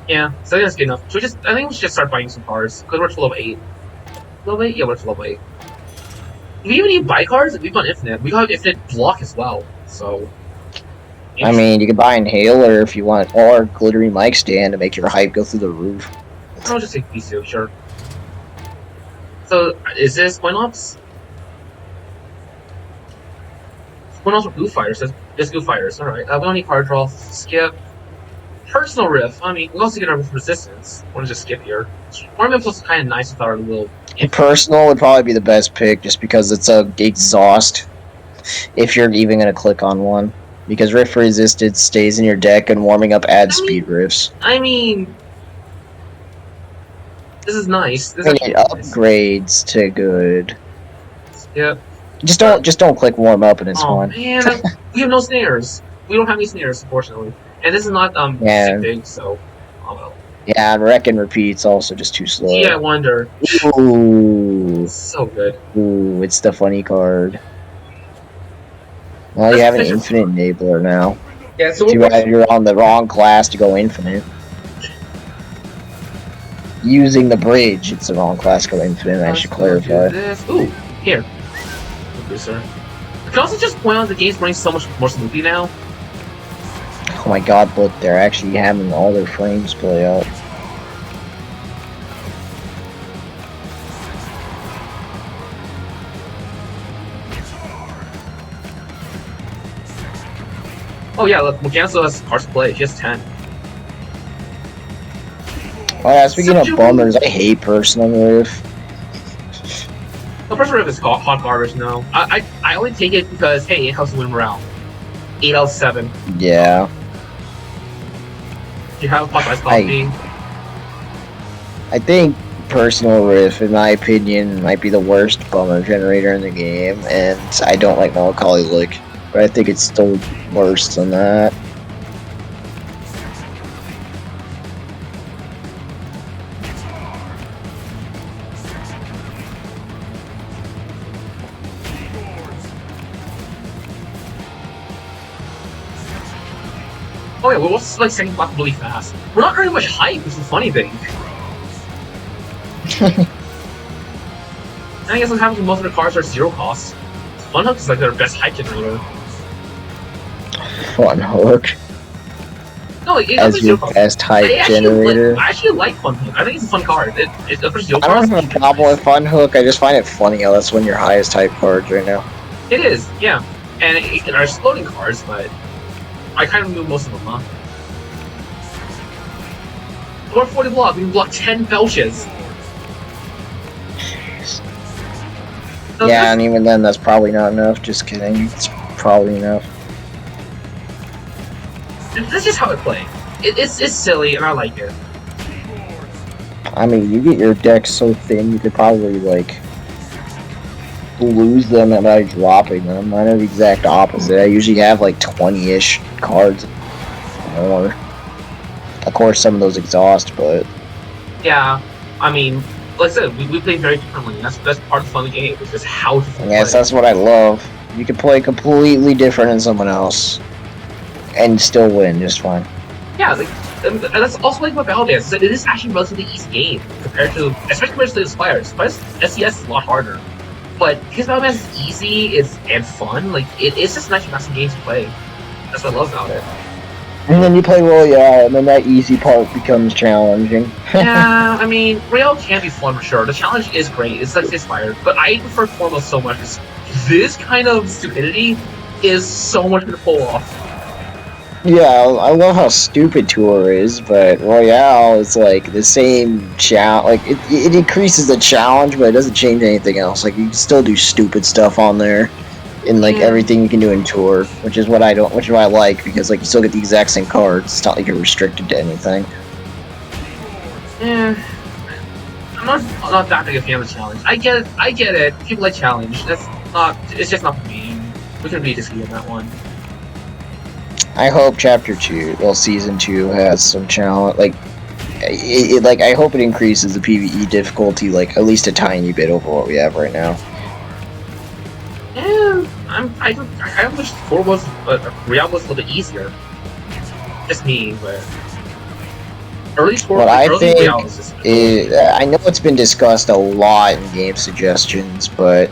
Yeah, so I think that's good enough. So I think we should just start buying some cards because we're to level 8. Level 8? Yeah, we're to level 8. Do we even need to buy cards? We've got infinite. We got infinite block as well. So. I mean, you can buy Inhaler if you want, or Glittery Mic Stand to make your hype go through the roof. I'll just take these two, sure. So, is this Coin Ops? Coin Ops or Goo Fighters? Just Goo Fighters, alright. We don't need card draw. Skip. Personal Rift. I mean, we also get our resistance. I want to just skip here. Ornament is also kind of nice with our little. Personal would probably be the best pick just because it's a exhaust. If you're even going to click on one. Because Rift Resisted stays in your deck and warming up adds speed rifts. I mean. This is nice. This it upgrades to good. Yep. Just don't click warm up and it's fine. Man, we have no snares. We don't have any snares, unfortunately. And this is not big, so oh well. Yeah, and Wreck and Repeat's also just too slow. Yeah, I wonder. Ooh. So good. Ooh, it's the funny card. Well, you have an infinite enabler now. Yeah, so you're on the wrong class to go infinite. Using the bridge, it's the wrong class to go infinite, I should clarify. Ooh, here. Okay, sir. I can also just point out the game's running so much more smoothly now. Oh my god, look, they're actually having all their frames play out. Oh yeah, look, Morgana still has cards to play, she has 10. Oh yeah, speaking of bummers, I hate Personal Rift. No, Personal Rift is hot garbage now. I only take it because, hey, it helps win morale. 8 out of 7. Yeah. You have a pot ice coffee. I think Personal Rift, in my opinion, might be the worst bummer generator in the game, and I don't like Melancholy Lick, but I think it's still worse than that. Oh yeah, we're also like second block really fast. We're not earning much hype, which is the funny thing. And I guess what happens when most of the cards are 0 cost. Fun Hook is like their best hype generator. Fun Hook. No, it as your Zero. best hype generator. I actually like Fun Hook. I think it's a fun card. It's a Zero. I don't have a problem with Fun Hook. I just find it funny how that's one of your highest hype cards right now. It is, yeah. And it are exploding cards, but I kind of move most of them, huh? 440 block. We can block 10 belches. So Yeah, and even then, that's probably not enough. Just kidding. It's probably enough. That's just how I play. It's silly, and I like it. I mean, you get your deck so thin, you could probably, like, lose them by dropping them. Mine are the exact opposite. I usually have, like, 20-ish cards more. Of course, some of those exhaust, but... Yeah, I mean, like I said, we play very differently. That's part of the fun of the game, is just how to play. Yes, that's what I love. You can play completely different than someone else. And still win just fine. Yeah, like, and that's also like about Valdez. It is actually a relatively easy game compared to, especially compared to the Spires. Spires SES is a lot harder, but because Valdez is easy, and fun. Like it's just nice to games to play. That's what I love about it. And then you play Royale, and then that easy part becomes challenging. Yeah, I mean, Royale can be fun for sure. The challenge is great. It's like Inspired, but I prefer Foremost so much because this kind of stupidity is so much to pull off. Yeah, I love how stupid Tour is, but Royale is like the same challenge. Like it increases the challenge, but it doesn't change anything else. Like you can still do stupid stuff on there, in like everything you can do in Tour, which is what I like because like you still get the exact same cards. It's not like you're restricted to anything. Yeah, I'm not that big a fan of the challenge. I get it. People like challenge. It's just not for me. We can be disagree on that one. I hope Chapter 2, well, Season 2 has some challenge, like, I hope it increases the PvE difficulty, like, at least a tiny bit over what we have right now. Yeah, I wish 4 was, Real was a little bit easier. Just me, but... Early 4, What I think Real is just... I know it's been discussed a lot in game suggestions, but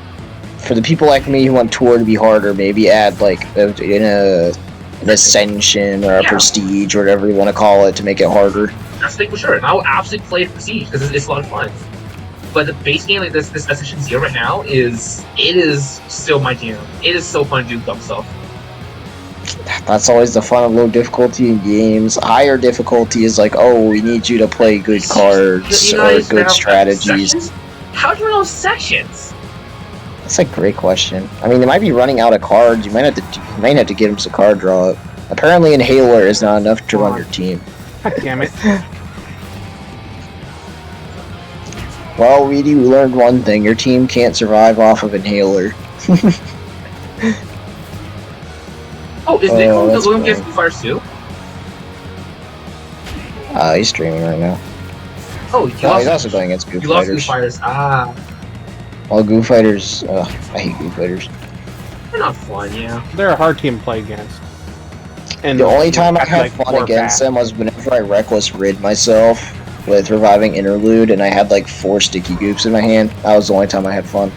for the people like me who want Tour to be harder, maybe add, like, an Ascension or a Prestige or whatever you want to call it to make it harder. That's the thing for sure, and I'll absolutely play Prestige because it's a lot of fun. But the base game like this Ascension 0 right now is still my jam. It is so fun to do dumb stuff. That's always the fun of low difficulty in games. Higher difficulty is like, oh, we need you to play good cards or good strategies. How do you know sections? That's a great question. I mean, they might be running out of cards. You might have to get them some card draw. Apparently, Inhaler is not enough to run your team. God damn it! Well, Reedy, we learned one thing: your team can't survive off of Inhaler. Oh, is Nick going against Fires too? He's streaming right now. Oh, he's also going against Goo Fighters. You lost Goo Fighters. Ah. Well, Goo Fighters, I hate Goo Fighters. They're not fun, yeah. They're a hard team to play against. And the only time I had fun against them was whenever I reckless rid myself with Reviving Interlude, and I had like 4 sticky goops in my hand. That was the only time I had fun.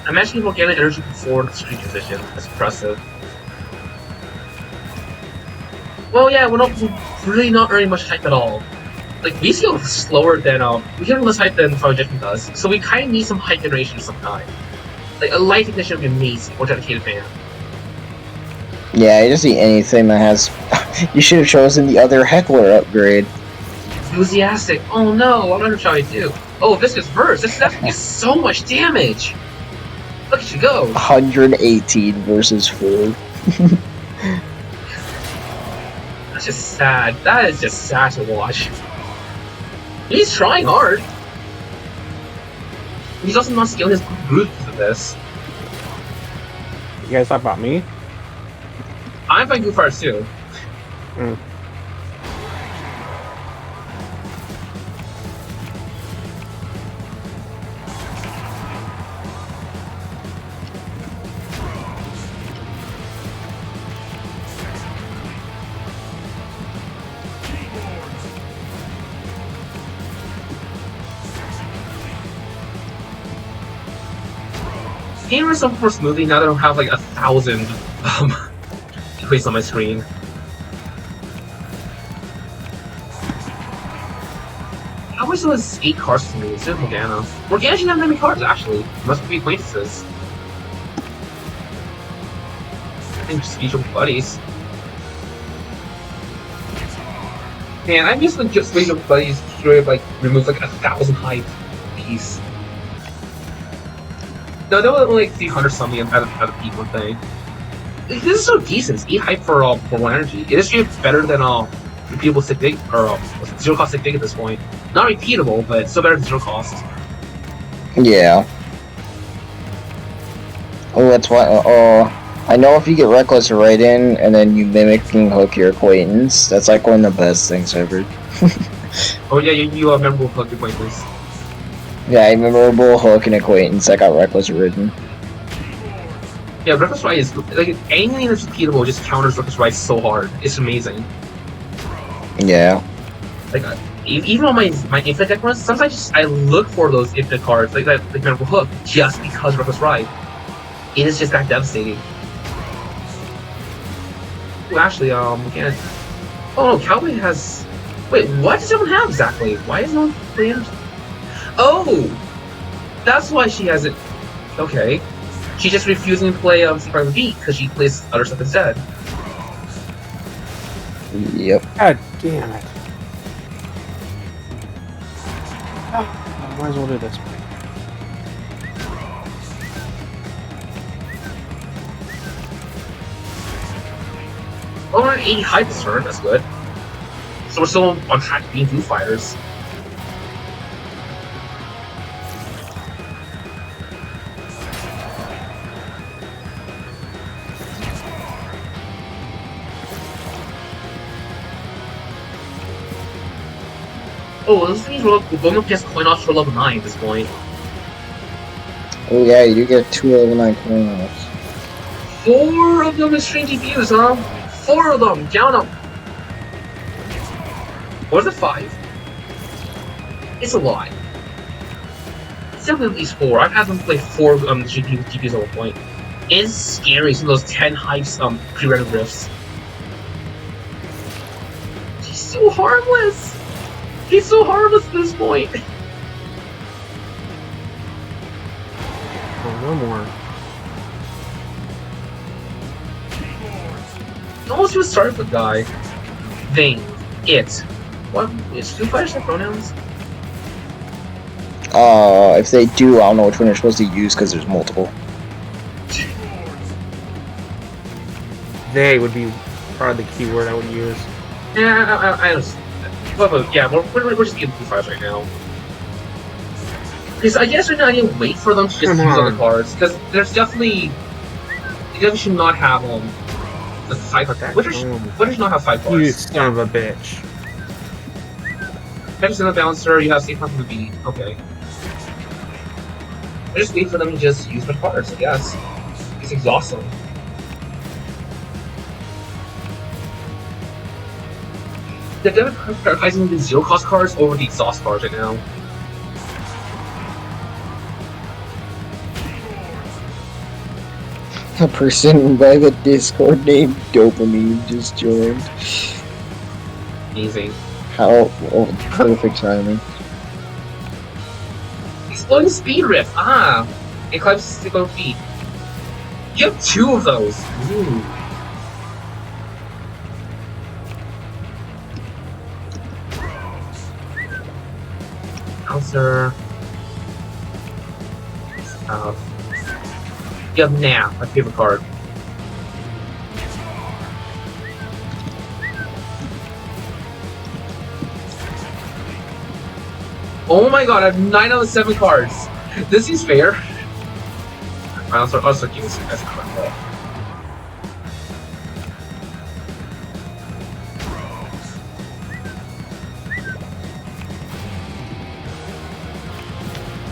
Imagine people getting energy before the screen transition. That's impressive. Well, yeah, we're really not earning much hype at all. Like, we feel slower than, we get less hype than Final Judgment does, so we kind of need some hype generation of some kind. Like, a light ignition would be amazing for a dedicated fan. Yeah, I just see anything that has... You should have chosen the other Heckler upgrade. Enthusiastic. Oh no, what under shall I do? Oh, Viscous Verse. That's definitely so much damage. Look at you go. 118 versus 4. That's just sad. That is just sad to watch. He's trying hard. He's also not scaling his group for this. You guys talk about me? I'm playing Goofars too. Mm. Can you run something more smoothly now that I don't have like 1,000 equations on my screen? How much was 8 cards to me? It's just Morgana. Morgana shouldn't have that many cards, actually. Must be acquaintances. I think speech with buddies. Man, I'm just like just speech with buddies sure like removes like 1,000 hype piece. No, they were only like 300 something at the peak one thing. This is so decent. It's 8 hype for 1 energy. It is better than repeatable sick dig or 0 cost sick dig at this point. Not repeatable, but still better than 0 cost. Yeah. Oh, that's why. I know if you get Reckless right in, and then you mimicking hook your acquaintance, that's like one of the best things ever. Oh yeah, you memorable hook acquaintance. Yeah, memorable hook and acquaintance. I got Reckless written. Yeah, Reckless Ride is like anything that's repeatable just counters Reckless Ride so hard. It's amazing. Yeah. Like even on my infinite deck runs, sometimes I look for those infinite cards like that, like memorable hook, just because of Reckless Ride. It is just that devastating. Ooh, actually, again. Oh no, Cowboy has. Wait, what does everyone have exactly? Why is no one playing? Oh, that's why she has it. Okay, she's just refusing to play Secret Beat because she plays other stuff instead. Yep. God damn it. Oh, might as well do this. Oh, we're at 80 hype this turn, that's good. So we're still on track to being Foo Fighters. Oh, this means we're going up against coin offs for level 9 at this point. Oh yeah, you get 2 level 9 coin offs. 4 of them extreme DPUs, huh? 4 of them! Count them! Or is it 5? It's a lot. It's definitely at least 4. I've had them play 4 GPUs at one point. It's scary, some of those 10 hypes pre-rendered riffs. She's so harmless! He's so harmless at this point! Oh, no more. Almost was sorry for the guy. They. It. What? Is Foo Fighters have pronouns? If they do, I don't know which one you're supposed to use because there's multiple. They would be probably the key word I would use. Yeah, I understand. But yeah, we're just getting Foo Fighters right now. Because I guess right now I need to wait for them to just use other cards. Because there's definitely. You definitely should not have the 5 cards. What does not have 5 cards? You son of a bitch. Catches in the balancer, you have safe from the beat. Okay. I just wait for them to just use my cards, I guess. It's exhausting. They're definitely prioritizing the 0 cost cards over the exhaust cards right now. A person by the Discord named Dopamine just joined. Amazing. How perfect timing. Exploding Speed Rift! Ah! It climbs 6 feet. You have 2 of those! Ooh. Bouncer. You have Nap, my favorite card. Oh my god, I have 9 out of 7 cards! This seems fair. I'll start keeping this as a card.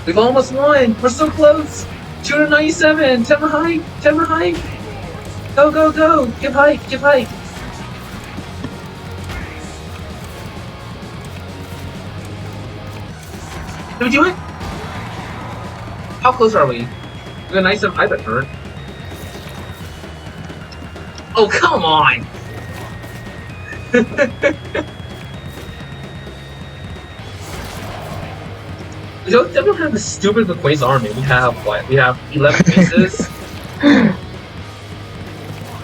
We've almost won! We're so close! 297! 10 more hype! 10 more hype! Go, go, go! Give hype! Give hype! Did we do it? How close are we? We a nice hybrid turn. Oh, come on! We don't have the stupid McQuaid's army. We have what? We have 11 pieces.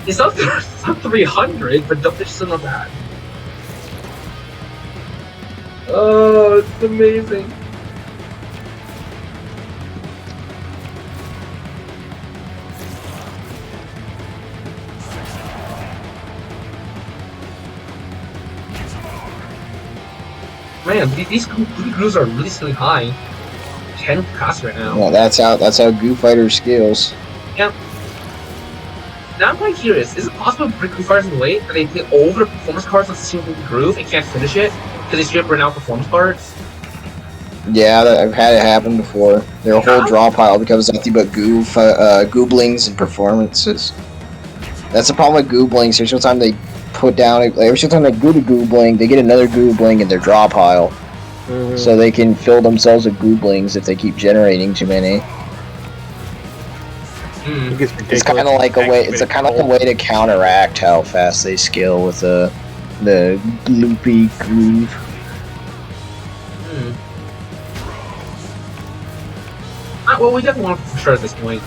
It's not 300, but the fish is still not bad. Oh, it's amazing. Man, these grooves are really high. 10 costs right now. Yeah, that's how Goo Fighter skills. Yeah. Now I'm quite curious, is it possible to break Goo Fighters in the way that they play over the performance cards on the single groove and can't finish it because they straight up run out performance cards? Yeah, I've had it happen before. Their whole draw pile becomes nothing but gooblings and performances. That's the problem with gooblings. Every single time they put down, every single time they go to goobling, they get another goobling in their draw pile. So they can fill themselves with gooblings if they keep generating too many. It's kind of like a way. It's kind of like a way to counteract how fast they scale with the loopy groove. Well, we definitely want to for sure at this point.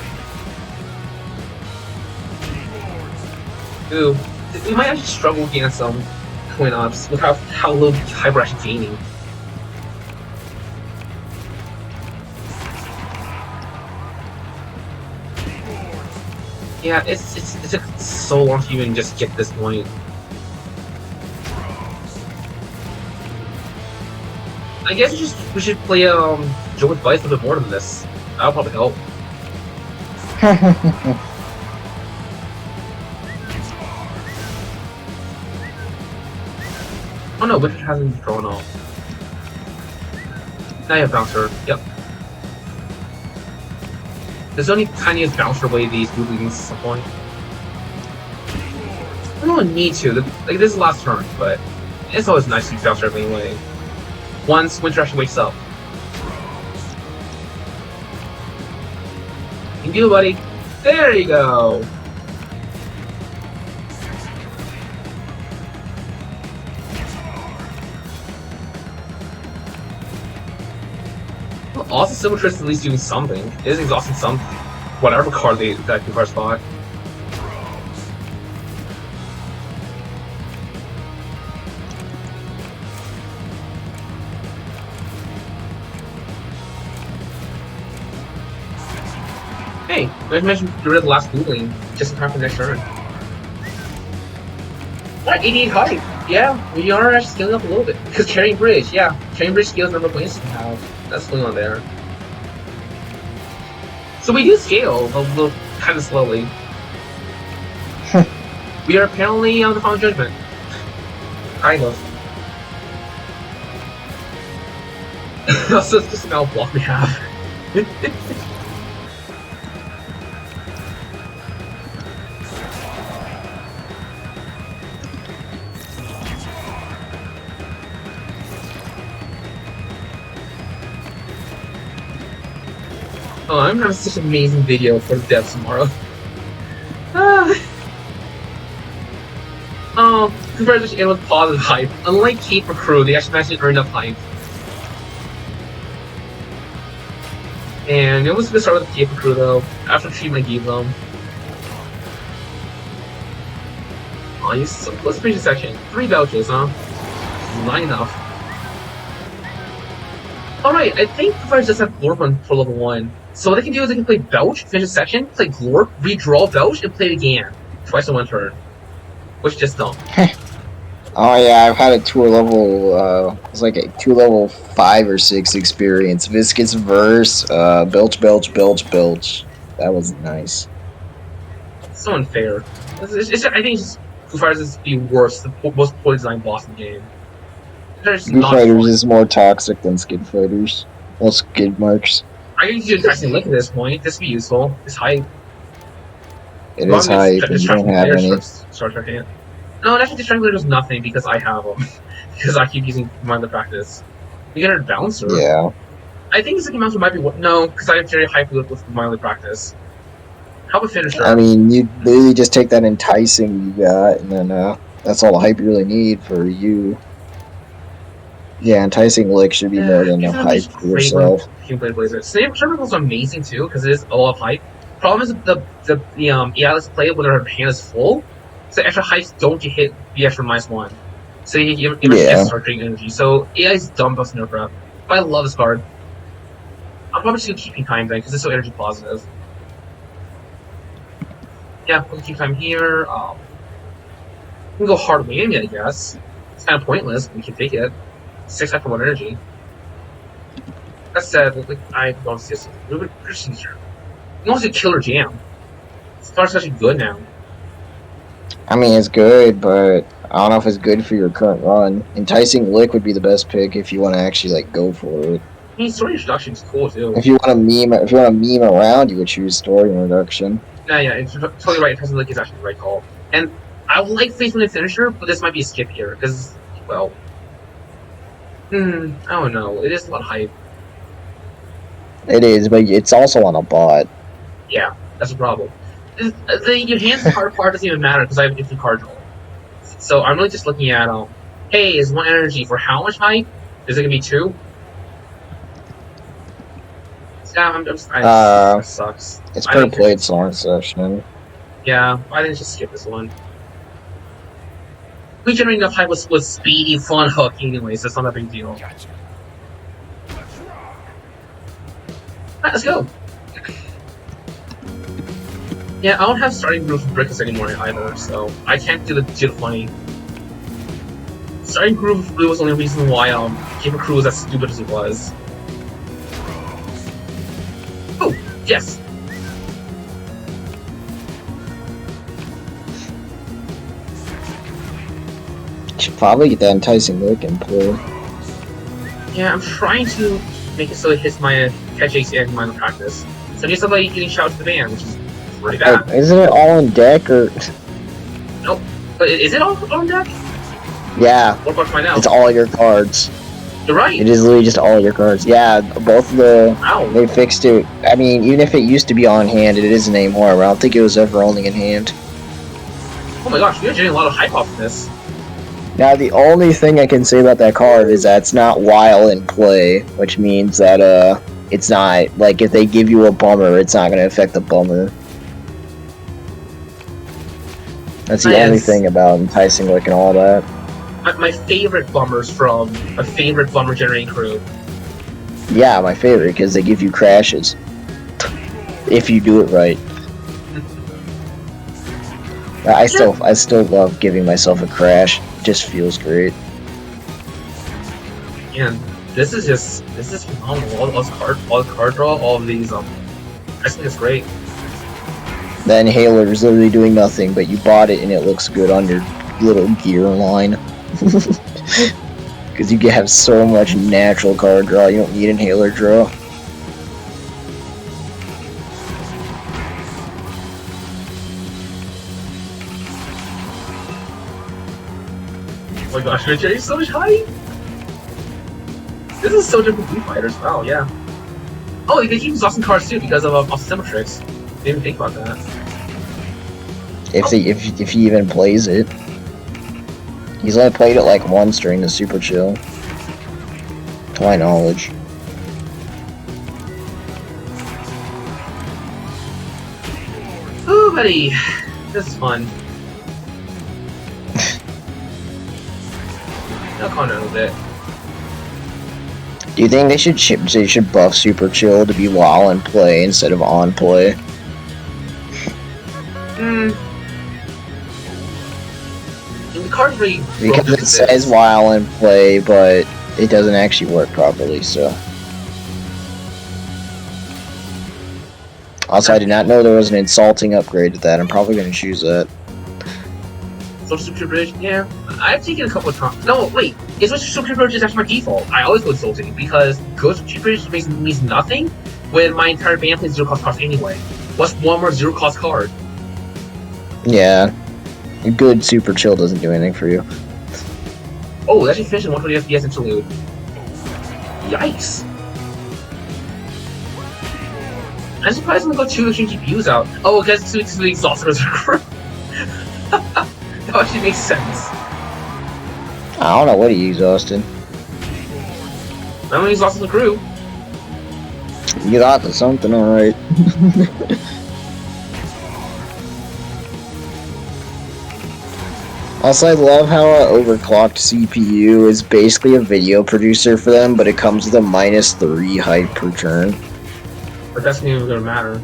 Ooh, we might actually struggle against some coin-ops with how low hyper actually gaining. Yeah, it took so long to even just get this point. I guess we should play Joe with Vice a bit more than this. That'll probably help. Oh no, Wicked hasn't drawn off. Now you have Bouncer. Yep. There's only tiniest bouncer away these gooblings at some point. I don't need to. Like, this is the last turn, but it's always nice to bouncer anyway. Once Winter actually wakes up. You can do it, buddy. There you go. Well, also, Symmetrist is at least doing something. It is exhausting some whatever card that card spot. Hey, I mentioned get rid of the last googling just in time for the next turn. What? 88 height? Yeah, we are actually scaling up a little bit. Because Carrying Bridge, yeah. Carrying Bridge scales number of planes we have. That's going on there. So we do scale a little kind of slowly. We are apparently on the Final Judgment. Kind of. Also, it's just an out block we have. Oh, I'm having such an amazing video for the devs tomorrow. Congratulations and with positive hype. Unlike Kate for Crew, they actually managed to earn enough hype. And it was gonna start with Kate for Crew though, after the treatment I gave them. Oh, let's finish the section. 3 vouchers, huh? Not enough. Alright, I think the fighters just have Glorp on for level 1. So what they can do is they can play Belch, finish a section, play Glorp, redraw Belch, and play it again. Twice in one turn. Which is just dumb. Oh yeah, I've had a tour level, it's like a tour level 5 or 6 experience. Viscous Verse, Belch. That was nice. It's so unfair. I think it's just Foo Fighters is the worst, the most poorly designed boss in the game. Foo Fighters is more toxic than Skid Fighters. Well, Skid Marks. I can do interesting look at this point. This would be useful. It's hype. It is hype, and you don't have any. No, actually, Distracting Player does nothing because I have them. Because I keep using Mindless Practice. We get a Bouncer. Yeah. I think Second Bouncer might be what. No, because I have very hype with Mindless Practice. How about finisher? I mean, you literally just take that enticing you got, and then that's all the hype you really need for you. Yeah, enticing lick should be more than enough hype for yourself. You can play Blazer. Cymbal is amazing too because it is a lot of hype. Problem is the let's play it when their hand is full, so extra hypes don't get hit the extra -1. So you just start drinking energy. So AI is dumb about no prep. But I love this card. I'm probably just gonna keep time then because it's so energy positive. Yeah, we'll keep time here. We can go hard whammy, I guess. It's kind of pointless. We can take it. 6 for 1 energy. That said, like, I don't see this. You don't see Killer Jam. This card's actually good now. I mean, it's good, but I don't know if it's good for your current run. Enticing lick would be the best pick if you want to actually like go for it. I mean, story introduction is cool too. If you want to meme around, you would choose story introduction. Yeah, it's totally right. Enticing lick is actually the right call. And I would like face with a finisher, but this might be a skip here because, well, I don't know. It is a lot of hype. It is, but it's also on a bot. Yeah, that's a problem. Your hand's hard part doesn't even matter because I have infinite card draw. So I'm really just looking at, hey, is 1 energy for how much hype? Is it gonna be 2? Yeah, that sucks. It's per played song session. Yeah, I didn't just skip this one. We generate enough hype with Speedy Fun Hook anyway, so it's not a big deal. Gotcha. Alright, let's go. Yeah, I don't have starting groove for Brickus anymore either, so I can't do the funny. Starting groove for Blue was the only reason why Keeper Crew was as stupid as it was. Oh, yes! Should probably get that enticing lick in play. Yeah, I'm trying to make it so it hits my catch ace and my practice. So I need somebody getting shout to the band, which is pretty bad. Isn't it all in deck or? Nope. But is it all on deck? Yeah. What about mine now? It's all your cards. You're right. It is literally just all your cards. Yeah, both of the... Ow. They fixed it. I mean, even if it used to be on hand, it isn't anymore. I don't think it was ever only in hand. Oh my gosh, we're getting a lot of hype off of this. Now, the only thing I can say about that card is that it's not while in play, which means that, it's not, like, if they give you a bummer, it's not going to affect the bummer. That's the only thing about enticing lick and all that. My favorite bummers from a favorite bummer generating crew. Yeah, my favorite, because they give you crashes. If you do it right. I still love giving myself a crash. It just feels great. And this is phenomenal. All the card draw, all of these, I just think it's great. The inhaler is literally doing nothing, but you bought it and it looks good on your little gear line. Because you can have so much natural card draw, you don't need inhaler draw. Oh my gosh, we're getting so much hype! This is so different from Blue Fighters, wow, yeah. Oh, they keep exhausting cards too because of Symmetrix. Didn't even think about that. If he even plays it. He's only played it like once during the Super Chill. To my knowledge. Ooh, buddy. This is fun. I'll calm down a bit. Do you think they should buff Super Chill to be while in play instead of on play? The card's really Because it says while in play, but it doesn't actually work properly, so. Also, I did not know there was an insulting upgrade to that. I'm probably going to choose that. So Super Bridge, yeah. I've taken a couple of times. No, wait. Is Super Bridge is actually my default. I always go insulting because good Super Bridge means nothing when my entire band plays 0-cost cards anyway. What's one more 0-cost card? Yeah. A good Super Chill doesn't do anything for you. Oh, that's actually finished in 120 FPS interlude. Yikes. I'm surprised we got 2 extreme GPUs out. Oh, I guess it's the exhausted as a crew. That actually makes sense. I don't know what he exhausted. I'm only exhausted the crew. You got to something, alright. Also, I love how an overclocked CPU is basically a video producer for them, but it comes with a -3 hype per turn. But that's not even gonna matter.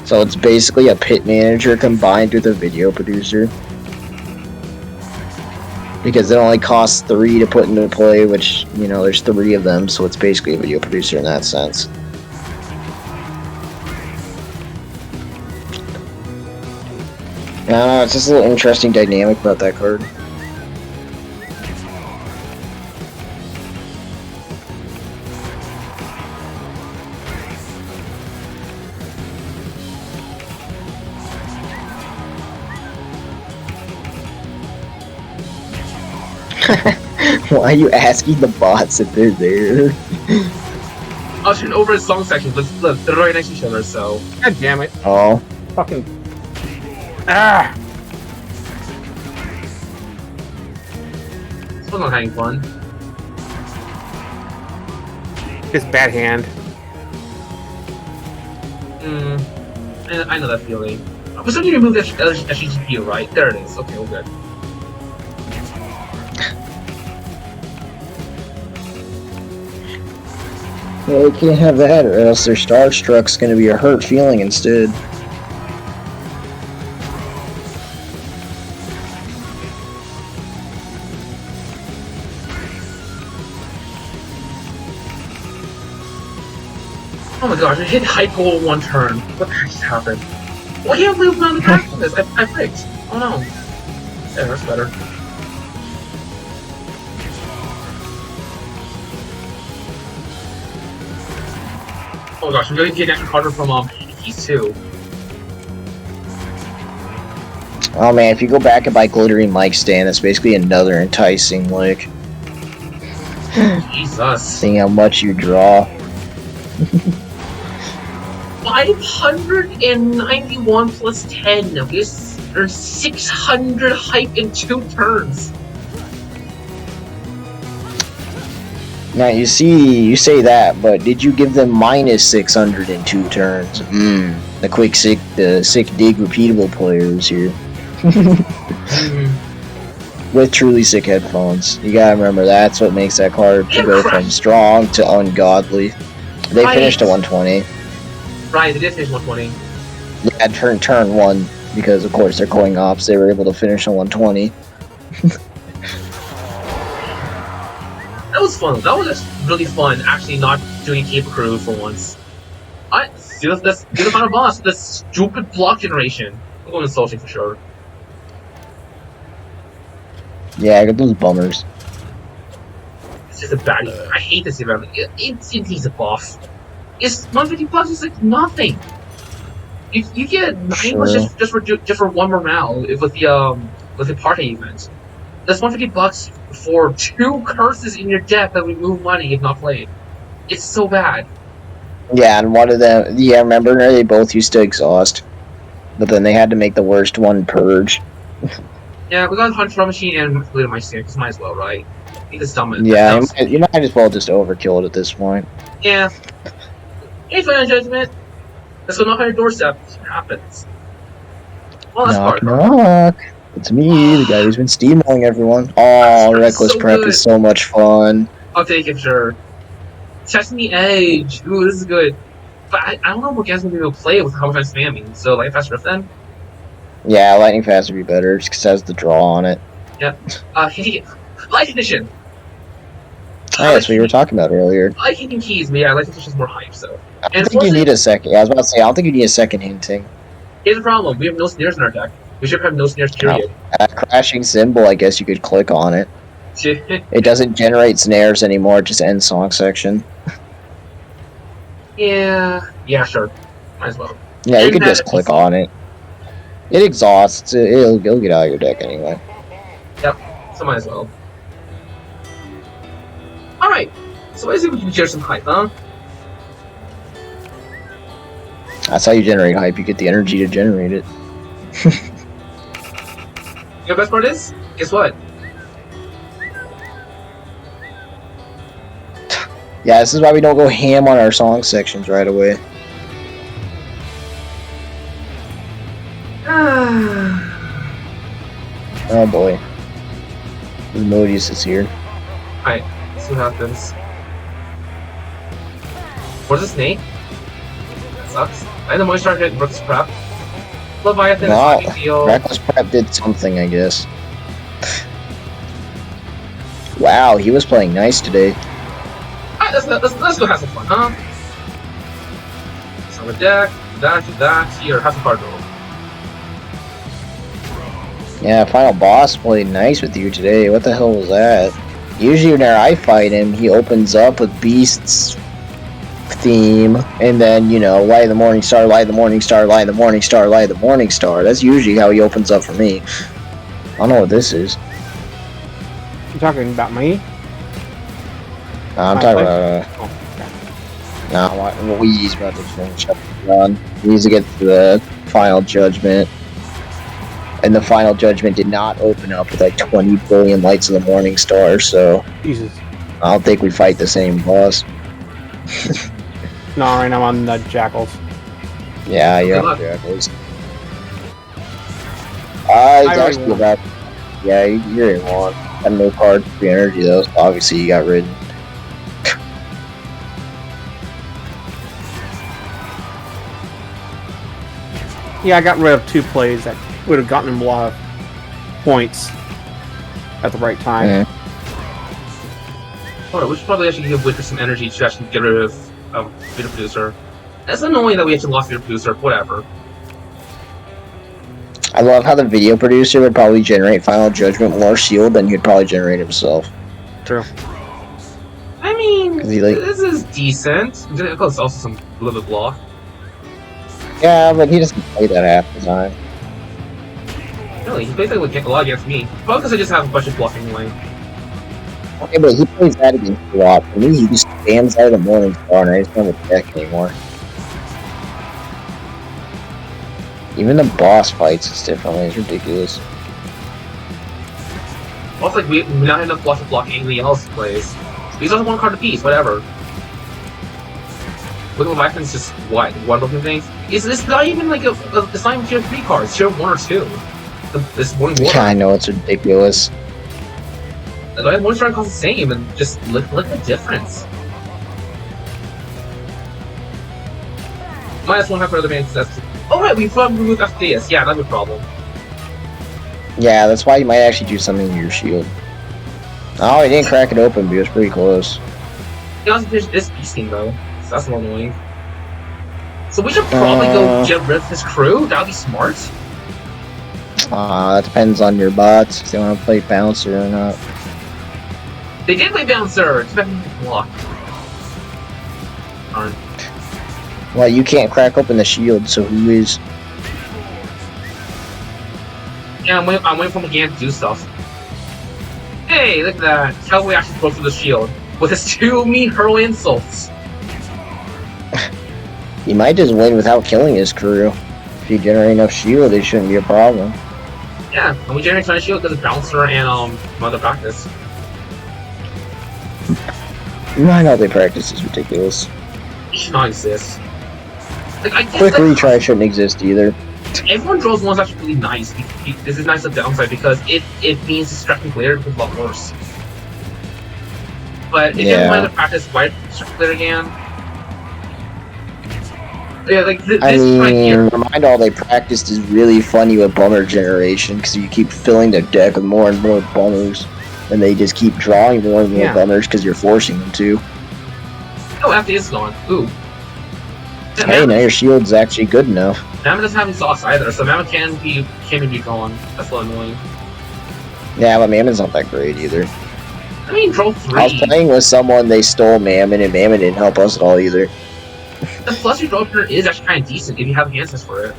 So it's basically a pit manager combined with a video producer. Because it only costs 3 to put into play, which, you know, there's 3 of them, so it's basically a video producer in that sense. I don't know, it's just a little interesting dynamic about that card. Why are you asking the bots if they're there? I'll shoot over his song section, but look, they're right next to each other, so. God damn it. Oh. Fucking. Ah! This one's not having fun. This bad hand. I know that feeling. But somebody removed that GPU, right? There it is. Okay, we're good. Well, we can't have that, or else their Starstruck's gonna be a hurt feeling instead. Oh my gosh, I hit high goal in 1 turn. What the heck just happened? Why can't I move around the back from this? I fricked. Oh no. Yeah, that's better. Oh my gosh, I'm going to get an extra card from Keys too. Oh man, if you go back and buy Glittering Mic Stand, that's basically another enticing lick. Jesus. Seeing how much you draw. 591 plus 10. There's 600 hype in 2 turns. Now you see, you say that, but did you give them -600 in 2 turns? The quick sick dig repeatable players here. With truly sick headphones. You gotta remember, that's what makes that card to go from strong to ungodly. They finished at 120. Right, they did finish 120. Yeah, turn 1, because of course they're going ops, they were able to finish on 120. That was fun. That was just really fun, actually not doing a cape crew for once. Let's do the final boss, the stupid block generation. I'm going insulting for sure. Yeah, I got those bummers. It's just a bad. I hate this event. He's a boss. It's 150 bucks. It's like nothing. You get 9 bucks just for 1 morale with the party event. That's 150 bucks for 2 curses in your deck that remove money if not played. It's so bad. Yeah, and one of them, yeah, remember they both used to exhaust, but then they had to make the worst one purge. Yeah, we got Hunt Drum Machine and Glitter My Stick, because might as well, right? Because dumb. Yeah, you might as well just overkill it at this point. Yeah. Hey, Final Judgment! Let's go knock on your doorstep. What happens? Well, that's Knock, part. knock. It's me, the guy who's been steamrolling everyone. Oh, Reckless so Prep good. is so much fun. I'll take it, sure. Testing the edge. Ooh, this is good. But I don't know what guys gonna be able to play with how much I'm spamming. So, like, Fast Rift then? Yeah, Lightning Fast would be better, just because it has the draw on it. Yep. Light Edition! Oh, that's what you were talking about earlier. I like hitting keys, but yeah, Light Edition's more hype, so. I don't think you need a second. Yeah, I was about to say, I don't think you need a second hinting. Here's the problem. We have no snares in our deck. We should have no snares, period. Crashing Cymbal, I guess you could click on it. It doesn't generate snares anymore, it just ends song section. Yeah, sure. Might as well. Yeah, you And could just click on it. It exhausts. It'll get out of your deck anyway. Yep, so might as well. Alright, so I think we can share some hype, huh? That's how you generate hype. You get the energy to generate it. You know the best part is? Guess what? Yeah, this is why we don't go ham on our song sections right away. Oh boy. Emojis is here. Alright, let's see what happens. Where's the snake? That sucks. And the moisture hit Brooks Prep. Leviathan is not a big deal. Reckless Prep did something, I guess. Wow, he was playing nice today. Alright, let's go have some fun, huh? So on the deck, that, here, have some card roll. Yeah, Final Boss played nice with you today. What the hell was that? Usually whenever I fight him, he opens up with Beast's theme, and then, you know, light of the morning star, light of the morning star, light of the morning star, light of the morning star. That's usually how he opens up for me. I don't know what this is. You talking about me? I'm talking about, no, Luigi's about to finish up the run. He needs to get to the final judgment. And the final judgment did not open up with like 20 billion lights of the morning star, so Jesus. I don't think we fight the same boss. No, right now I'm on the Jackals. Yeah, you're Good on luck. Jackals. I It's already actually won. about. Yeah, you're in one. Got no card for energy though, so obviously you got ridden. Yeah, I got rid of 2 plays that would have gotten him a lot of points at the right time. Yeah. Alright, we should probably actually give Wicker some energy to actually get rid of Video Producer. It's annoying that we actually lost Video Producer, whatever. I love how the video producer would probably generate Final Judgment more shield than he'd probably generate himself. True. I mean, 'Cause he, like- this is decent. It's also some little bit block. Yeah, but he doesn't play that half the time. Really, he plays like a lot against me. Probably because I just have a bunch of bluff anyway. Okay, but he plays that against a lot. For me, he just stands out of the morning star and I just don't attack anymore. Even the boss fights us differently. It's ridiculous. Also, like, we not have enough bluff to block anything else plays. He's only 1 card apiece, whatever. Look at Leviathan's just one looking things. It's not even like it's not even tier 3 cards, tier 1 or 2. This one water. Yeah, I know, it's ridiculous. The one strike costs the same, and just look at the difference. -1 for other man's that's. Oh right, we've removed FDS. Yeah, that'd be a problem. Yeah, that's why you might actually do something to your shield. Oh, he didn't crack it open, but it was pretty close. He also finished this beasting though, so that's more annoying. So we should probably go get rid of his crew. That'd be smart. That depends on your bots, if they want to play Bouncer or not. They did play Bouncer. Expect me to block. Darn. Well, you can't crack open the shield, so who is? Yeah, I'm waiting for him again to do stuff. Hey, look at that. Cowboy actually broke through the shield with his 2 mean hurl insults. He might just win without killing his crew. If you generate enough shield, it shouldn't be a problem. Yeah, and we generate 20 shield because of Bouncer and Mother Practice. I know they practice is ridiculous. It should not exist. Like, I Quick guess, like, retry shouldn't exist either. everyone draws one's actually really nice. This is nice on the downside because it means distracting player becomes a lot worse. But if you have Mother Practice, why distracting player again? Yeah, like this I mean, right here. Remind All They Practiced is really funny with bummer generation because you keep filling the deck with more and more bummers, and they just keep drawing more and more bummers because you're forcing them to. Oh, FD is gone. Ooh. Hey, now your shield's actually good enough. Mammoth doesn't have any sauce either, so Mammoth can't be gone. That's a little annoying. Yeah, but Mammon's not that great either. I mean, draw I was 3. playing with someone, they stole Mammon, and Mammon didn't help us at all either. The plus your draw opener is actually kind of decent if you have the answers for it.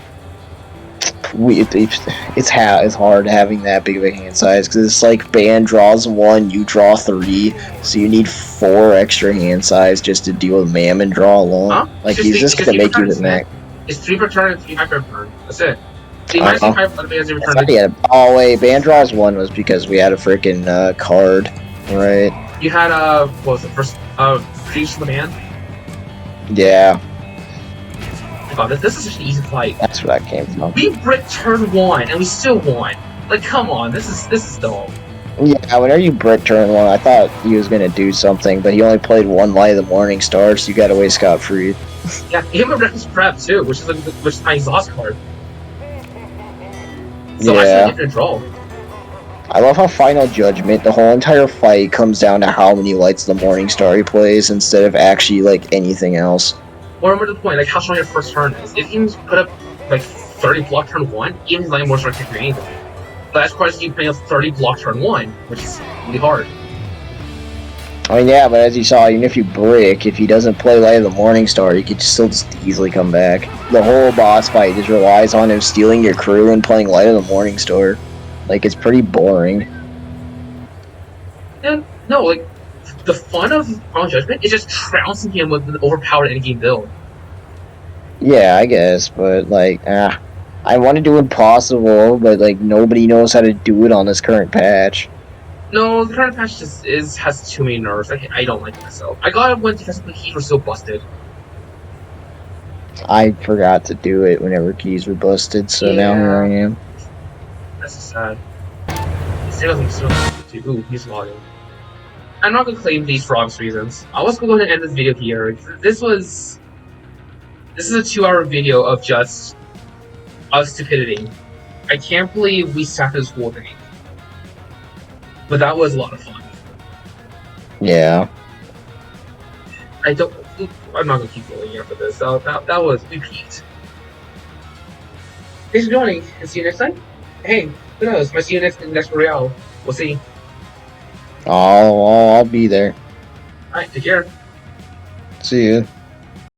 It's hard having that big of a hand size because it's like Band draws 1, you draw 3, so you need 4 extra hand size just to deal with Mammon draw alone. Huh? Like Just he's the- just just gonna the make you practice hit max. It's 3 per turn and 3 high per turn. That's it. So you minus 3 high per turn because you returned. Oh wait, band draws 1 was because we had a freaking card, right? You had what was it first? Crease the man. Yeah, Oh my God, this is such an easy fight. that's where that came from. We brick turn 1 and we still won. Like, come on, this is dull. Yeah, whenever you brick turn 1, I thought he was gonna do something, but he only played 1 Light of the Morning Star, so you got away scot-free. Yeah, he had a reckless prep too, which is my exhaust card. So I Yeah. should get a draw. I love how Final Judgment, the whole entire fight comes down to how many Lights of the Morning Star he plays instead of actually like anything else. Well, remember the point, like how strong your first turn is. If you put up like 30 block turn 1, even Light more strong can't do anything. But that's requires you putting up 30 block turn 1, which is really hard. I mean, yeah, but as you saw, even if you brick, if he doesn't play Light of the Morning Star, you could still just easily come back. The whole boss fight just relies on him stealing your crew and playing Light of the Morning Star. Like, it's pretty boring. And no, like the fun of Final Judgment is just trouncing him with an overpowered endgame build. Yeah, I guess, but like, I want to do Impossible, but like nobody knows how to do it on this current patch. No, the current patch just has too many nerfs. I don't like it myself. I got it when defensive keys were so busted. I forgot to do it whenever keys were busted, so now here I am. That's just sad. Still ooh, he's logging. I'm not gonna claim these for obvious reasons. I was going to end this video here. This is a 2-hour video of just stupidity. I can't believe we sat this whole thing. But that was a lot of fun. Yeah. I'm not gonna keep going after this. That was, we peaked. Thanks for joining, and see you next time. Hey, who knows? Might see you next Royale. We'll see. I'll be there. Alright, take care. See you.